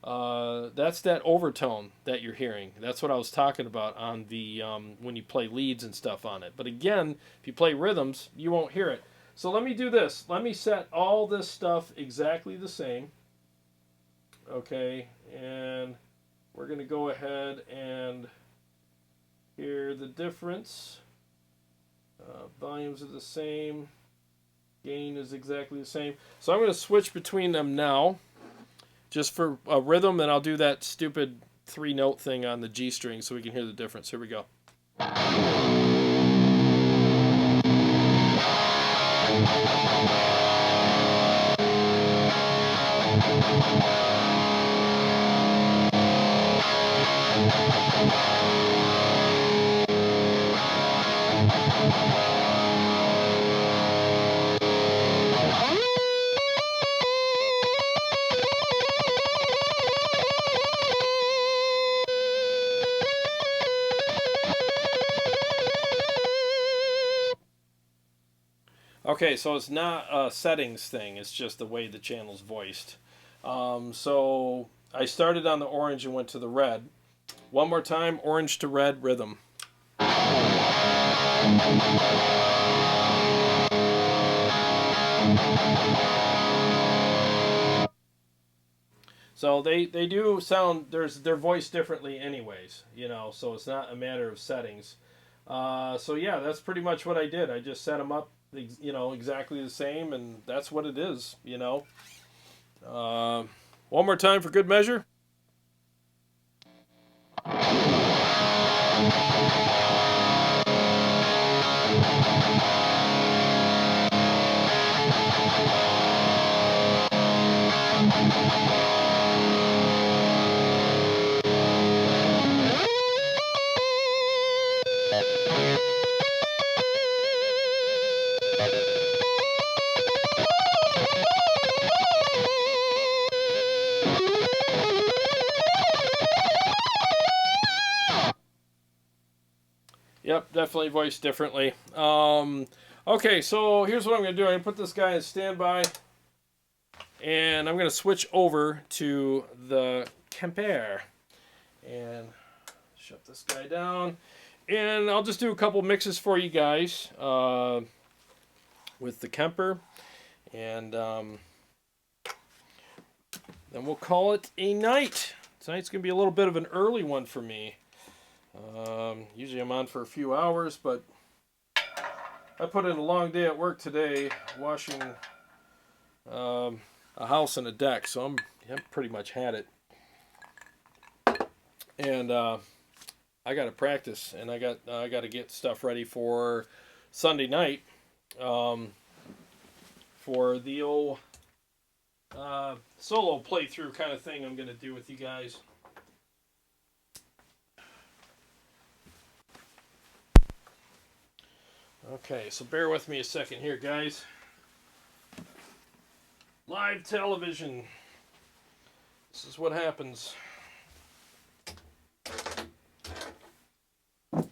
That's that overtone that you're hearing. That's what I was talking about on the when you play leads and stuff on it. But again, if you play rhythms, you won't hear it. So let me do this. Let me set all this stuff exactly the same. Okay, and we're going to go ahead and hear the difference. Volumes are the same. Gain is exactly the same. So I'm going to switch between them now, just for a rhythm, and I'll do that stupid 3-note thing on the G string so we can hear the difference. Here we go. Okay, so it's not a settings thing, it's just the way the channel's voiced. So I started on the orange and went to the red. One more time, orange to red rhythm. So they do sound, they're voiced differently anyways, you know, so it's not a matter of settings. So yeah, that's pretty much what I did. I just set them up, you know, exactly the same, and that's what it is, you know. One more time for good measure. Yep, definitely voiced differently. Okay, so here's what I'm going to do. I'm going to put this guy in standby, and I'm going to switch over to the Kemper. And shut this guy down. And I'll just do a couple mixes for you guys with the Kemper. And then we'll call it a night. Tonight's going to be a little bit of an early one for me. Usually I'm on for a few hours, but I put in a long day at work today washing a house and a deck, so I've pretty much had it. And I got to practice, and I got to get stuff ready for Sunday night for the old solo playthrough kind of thing I'm going to do with you guys. Okay, so bear with me a second here, guys. Live television. This is what happens. Put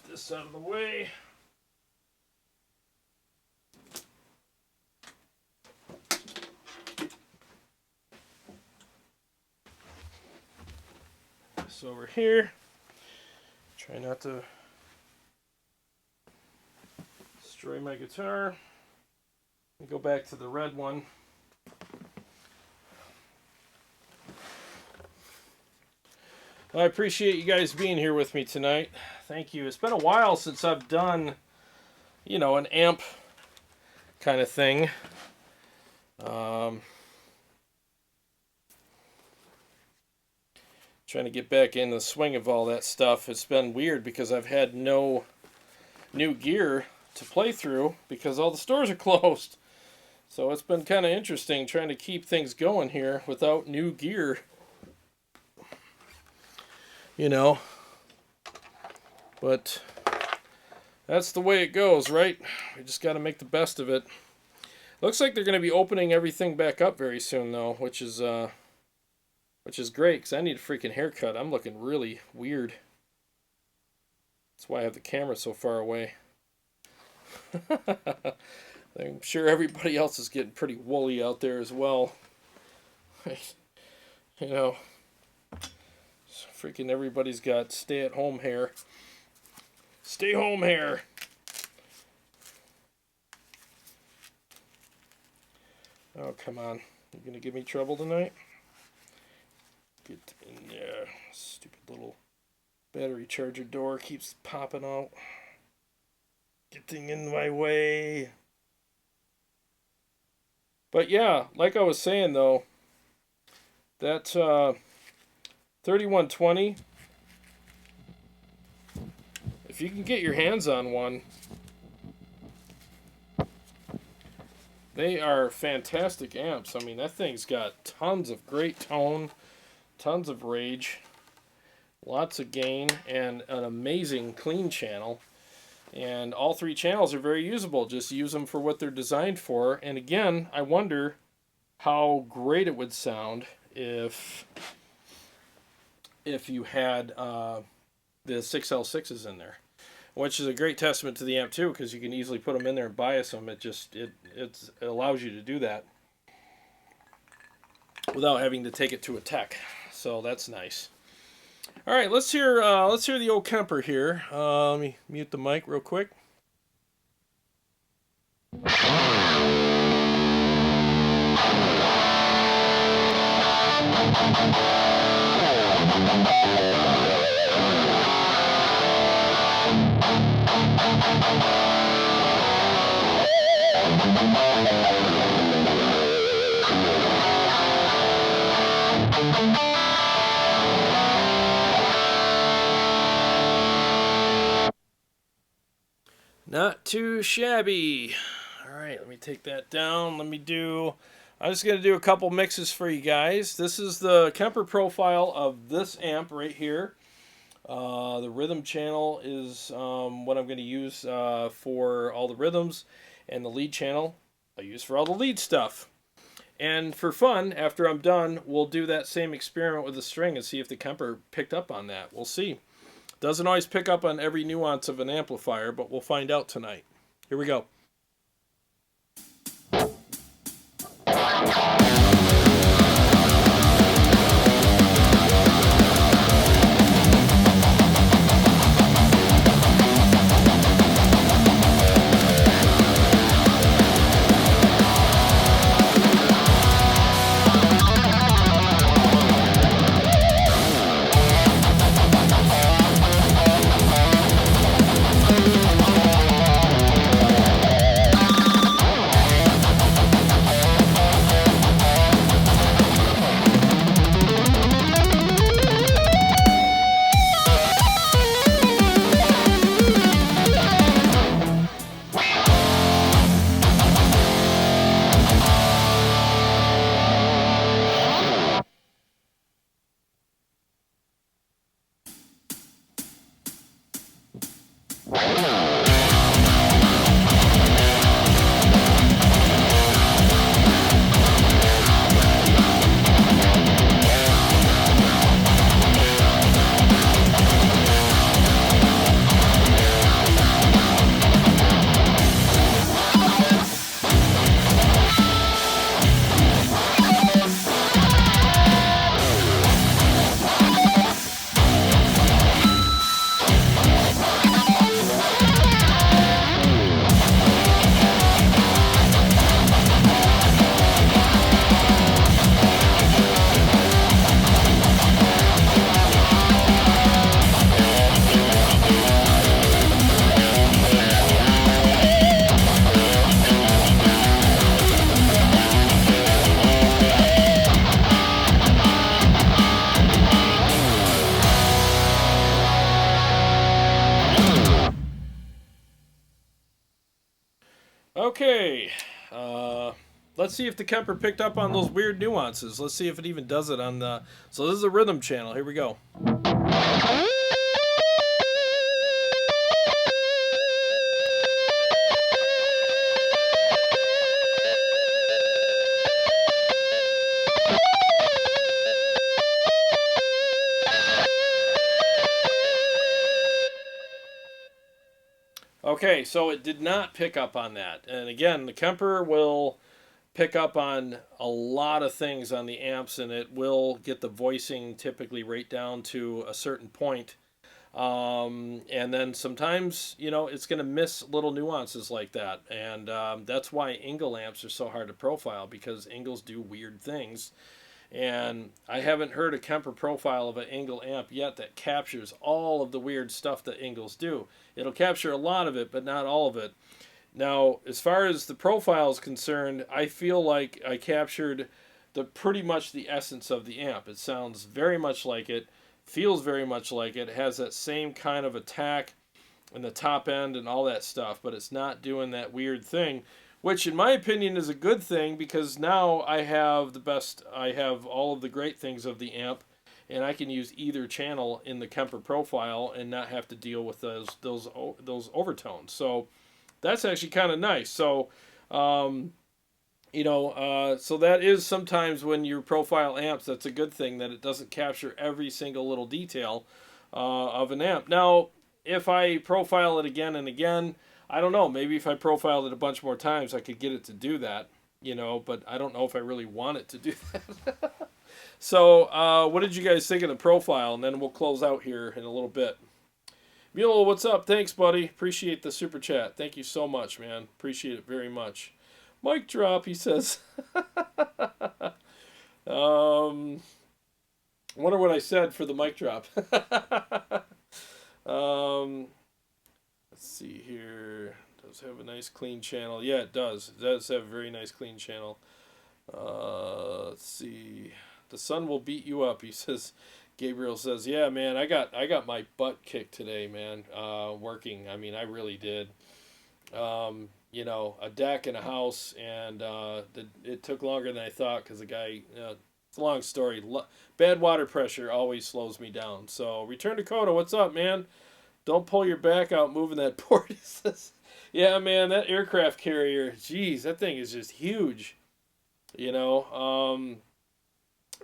this out of the way. This over here. Try not to destroy my guitar. Let me go back to the red one. Well, I appreciate you guys being here with me tonight. Thank you. It's been a while since I've done, you know, an amp kind of thing. Trying to get back in the swing of all that stuff. It's been weird because I've had no new gear to play through because all the stores are closed. So it's been kind of interesting trying to keep things going here without new gear. You know. But that's the way it goes, right? We just got to make the best of it. Looks like they're going to be opening everything back up very soon, though, which is great, because I need a freaking haircut. I'm looking really weird. That's why I have the camera so far away. I'm sure everybody else is getting pretty woolly out there as well. You know, freaking everybody's got stay-at-home hair. Stay home hair. Oh, come on. You gonna give me trouble tonight? Get in there. Stupid little battery charger door keeps popping out. Getting in my way. But yeah, like I was saying though, that 3120, if you can get your hands on one, they are fantastic amps. I mean, that thing's got tons of great tone, tons of rage, lots of gain, and an amazing clean channel. And all three channels are very usable. Just use them for what they're designed for. And again, I wonder how great it would sound if you had the 6L6s in there. Which is a great testament to the amp too, because you can easily put them in there and bias them. It allows you to do that without having to take it to a tech. So that's nice. All right, let's hear the old Kemper here. Let me mute the mic real quick. Not too shabby. All right, let me take that down. I'm just going to do a couple mixes for you guys. This is the Kemper Profile of this amp right here. The rhythm channel is what I'm going to use for all the rhythms, and the lead channel I use for all the lead stuff. And for fun, after I'm done, we'll do that same experiment with the string and see if the Kemper picked up on that. We'll see. Doesn't always pick up on every nuance of an amplifier, but we'll find out tonight. Here we go. Okay, let's see if the Kemper picked up on those weird nuances. Let's see if it even does it on the... So this is a rhythm channel. Here we go. Okay, so it did not pick up on that. And again, the Kemper will pick up on a lot of things on the amps, and it will get the voicing typically right down to a certain point. And then sometimes, you know, it's going to miss little nuances like that. And that's why Engel amps are so hard to profile, because Engels do weird things. And I haven't heard a Kemper profile of an Engel amp yet that captures all of the weird stuff that Engels do. It'll capture a lot of it, but not all of it. Now, as far as the profile is concerned, I feel like I captured pretty much the essence of the amp. It sounds very much like it, feels very much like it, has that same kind of attack in the top end and all that stuff, but it's not doing that weird thing, which in my opinion is a good thing, because now I have all of the great things of the amp, and I can use either channel in the Kemper profile and not have to deal with those overtones. So that's actually kind of nice. So, so that is sometimes when you profile amps, that's a good thing, that it doesn't capture every single little detail of an amp. Now, if I profile it again and again, I don't know, maybe if I profiled it a bunch more times, I could get it to do that, but I don't know if I really want it to do that. So, what did you guys think of the profile? And then we'll close out here in a little bit. Mule, what's up? Thanks, buddy. Appreciate the super chat. Thank you so much, man. Appreciate it very much. Mic drop, he says. Wonder what I said for the mic drop. Let's see here. Does have a nice clean channel. Yeah, it does. It does have a very nice clean channel. Let's see. The sun will beat you up, he says. Gabriel says, yeah, man, I got my butt kicked today, man, working. I mean, I really did. A deck and a house, and it took longer than I thought, because the guy, it's a long story. Bad water pressure always slows me down. So, Return Dakota, what's up, man? Don't pull your back out moving that board, he says. Yeah, man, that aircraft carrier, geez, that thing is just huge.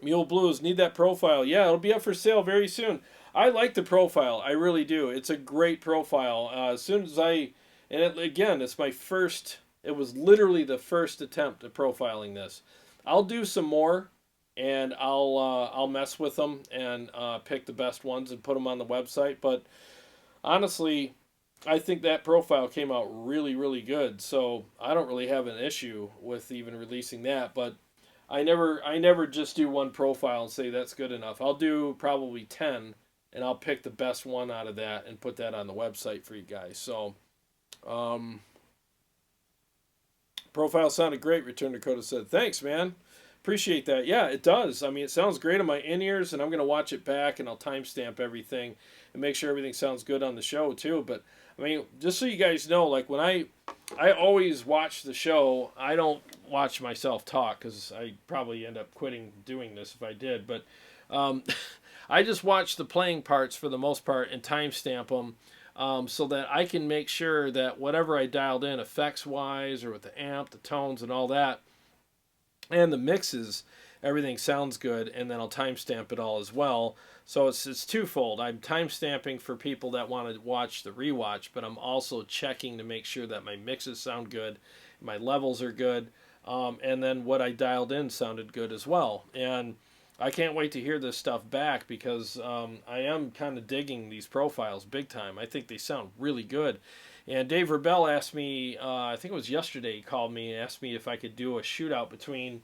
Mule Blues, need that profile. Yeah, it'll be up for sale very soon. I like the profile. I really do. It's a great profile. As soon as again, it's my first, it was literally the first attempt at profiling this. I'll do some more, and I'll mess with them and pick the best ones and put them on the website. But honestly, I think that profile came out really, really good. So I don't really have an issue with even releasing that. But I never just do one profile and say that's good enough. I'll do probably 10, and I'll pick the best one out of that and put that on the website for you guys. So, profile sounded great, Return Dakota said. Thanks, man. Appreciate that. Yeah, it does. I mean, it sounds great on my in-ears, and I'm going to watch it back, and I'll timestamp everything and make sure everything sounds good on the show, too. But, I mean, just so you guys know, like, when I always watch the show, I don't watch myself talk, because I probably end up quitting doing this if I did. But I just watch the playing parts for the most part and timestamp them, so that I can make sure that whatever I dialed in effects-wise or with the amp, the tones, and all that, and the mixes, everything sounds good, and then I'll timestamp it all as well. So it's twofold. I'm timestamping for people that want to watch the rewatch, but I'm also checking to make sure that my mixes sound good, my levels are good, and then what I dialed in sounded good as well. And I can't wait to hear this stuff back, because I am kind of digging these profiles big time. I think they sound really good. And Dave Rebell asked me, I think it was yesterday, he called me and asked me if I could do a shootout between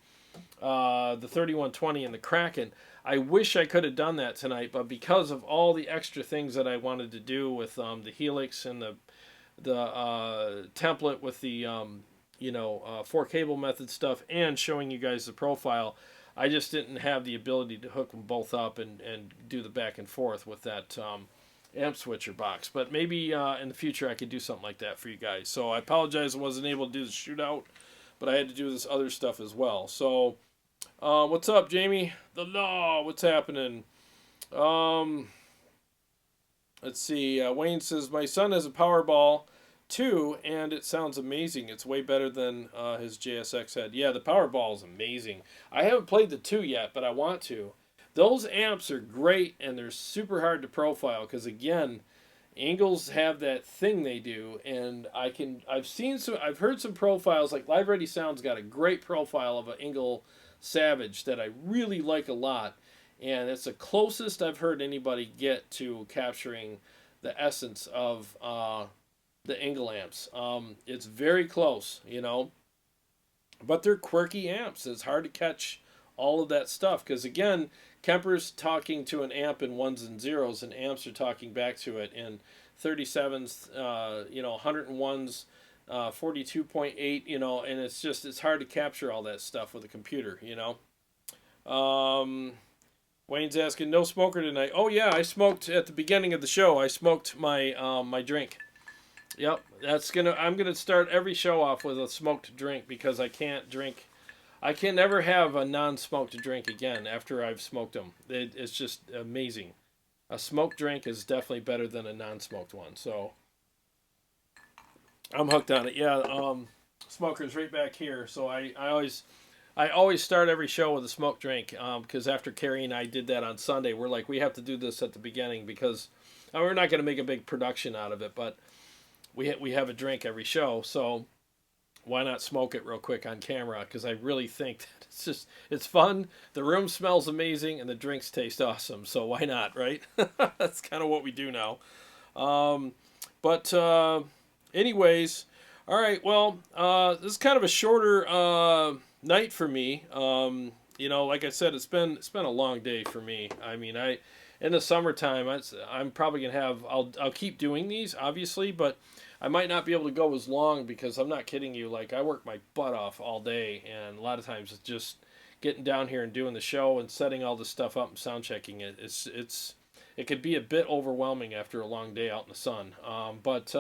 the 3120 and the Kraken. I wish I could have done that tonight, but because of all the extra things that I wanted to do with the Helix and the template with the 4-cable method stuff and showing you guys the profile, I just didn't have the ability to hook them both up and do the back and forth with that amp switcher box. But maybe in the future I could do something like that for you guys. So I apologize I wasn't able to do the shootout, but I had to do this other stuff as well. So what's up, Jamie? The law, what's happening? Let's see. Wayne says, my son has a Powerball 2, and it sounds amazing. It's way better than his JSX head. Yeah, the Powerball is amazing. I haven't played the 2 yet, but I want to. Those amps are great, and they're super hard to profile, because again, Ingles have that thing they do, and I've heard some profiles, like Live Ready Sound's got a great profile of an Ingle Savage that I really like a lot, and it's the closest I've heard anybody get to capturing the essence of the Ingle amps. It's very close, but they're quirky amps. It's hard to catch all of that stuff, because again, Kemper's talking to an amp in ones and zeros, and amps are talking back to it in 37s, 101s, 42.8, and it's hard to capture all that stuff with a computer, Wayne's asking, no smoker tonight. Oh yeah, I smoked at the beginning of the show. I smoked my my drink. Yep, I'm gonna start every show off with a smoked drink, because I can't drink. I can never have a non-smoked drink again after I've smoked them. It's just amazing. A smoked drink is definitely better than a non-smoked one. So I'm hooked on it. Yeah, smoker's right back here. So I always start every show with a smoked drink, because after Carrie and I did that on Sunday, we're like, we have to do this at the beginning, because we're not going to make a big production out of it, but we have a drink every show. So why not smoke it real quick on camera? Because I really think that it's fun. The room smells amazing, and the drinks taste awesome. So why not, right? That's kind of what we do now. Anyways, all right. Well, this is kind of a shorter night for me. Like I said, it's been a long day for me. I mean, in the summertime, I'm probably gonna have. I'll keep doing these, obviously, but I might not be able to go as long, because I'm not kidding you. Like, I work my butt off all day, and a lot of times it's just getting down here and doing the show and setting all this stuff up and sound checking it. It could be a bit overwhelming after a long day out in the sun. But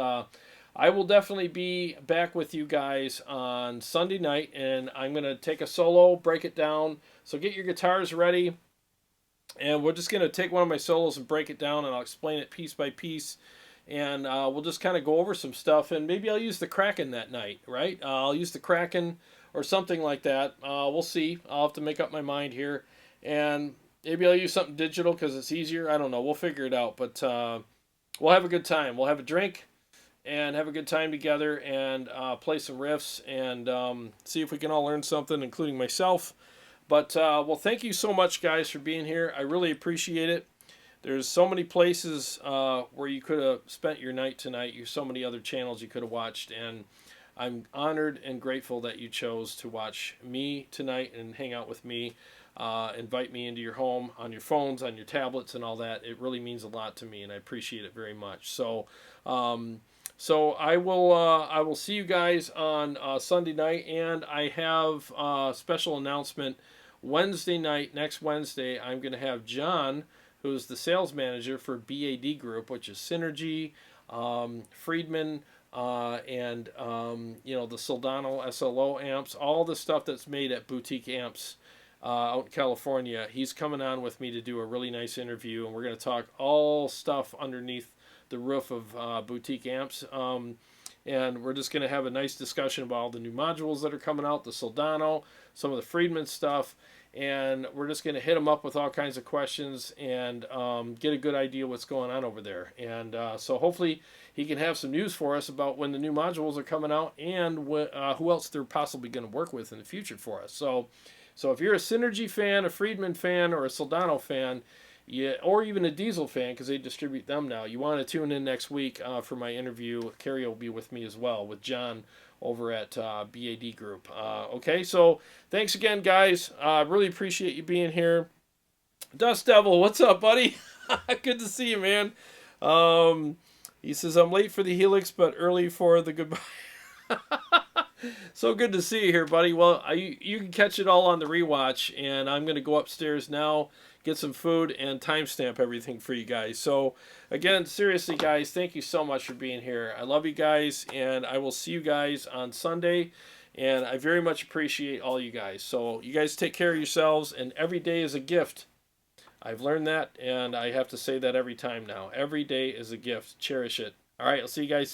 I will definitely be back with you guys on Sunday night, and I'm gonna take a solo, break it down. So get your guitars ready, and we're just gonna take one of my solos and break it down, and I'll explain it piece by piece. And we'll just kind of go over some stuff, and maybe I'll use the Kraken that night, right? I'll use the Kraken or something like that. We'll see. I'll have to make up my mind here. and maybe I'll use something digital because it's easier. I don't know. We'll figure it out. But we'll have a good time. We'll have a drink and have a good time together and play some riffs and see if we can all learn something, including myself. But, well, thank you so much, guys, for being here. I really appreciate it. There's so many places where you could have spent your night tonight. There's so many other channels you could have watched. And I'm honored and grateful that you chose to watch me tonight and hang out with me. Invite me into your home on your phones, on your tablets, and all that. It really means a lot to me, and I appreciate it very much. So, I will see you guys on Sunday night, and I have a special announcement. Wednesday night, next Wednesday, I'm going to have John, who's the sales manager for BAD Group, which is Synergy, Friedman, and the Soldano SLO amps, all the stuff that's made at Boutique Amps out in California. He's coming on with me to do a really nice interview, and we're going to talk all stuff underneath the roof of Boutique Amps. And we're just going to have a nice discussion about all the new modules that are coming out, the Soldano, some of the Friedman stuff, and we're just going to hit him up with all kinds of questions and get a good idea what's going on over there. And so hopefully he can have some news for us about when the new modules are coming out and who else they're possibly going to work with in the future for us. So if you're a Synergy fan, a Friedman fan, or a Soldano fan, or even a Diesel fan, because they distribute them now, you want to tune in next week for my interview. Carrie will be with me as well, with John over at BAD Group. Okay, so thanks again, guys. I really appreciate you being here. Dust Devil, what's up, buddy? Good to see you, man. He says, I'm late for the Helix, but early for the goodbye. So good to see you here, buddy. Well, you can catch it all on the rewatch, and I'm going to go upstairs now, get some food, and timestamp everything for you guys. So, again, seriously, guys, thank you so much for being here. I love you guys, and I will see you guys on Sunday, and I very much appreciate all you guys. So, you guys take care of yourselves, and every day is a gift. I've learned that, and I have to say that every time now. Every day is a gift. Cherish it. All right, I'll see you guys soon.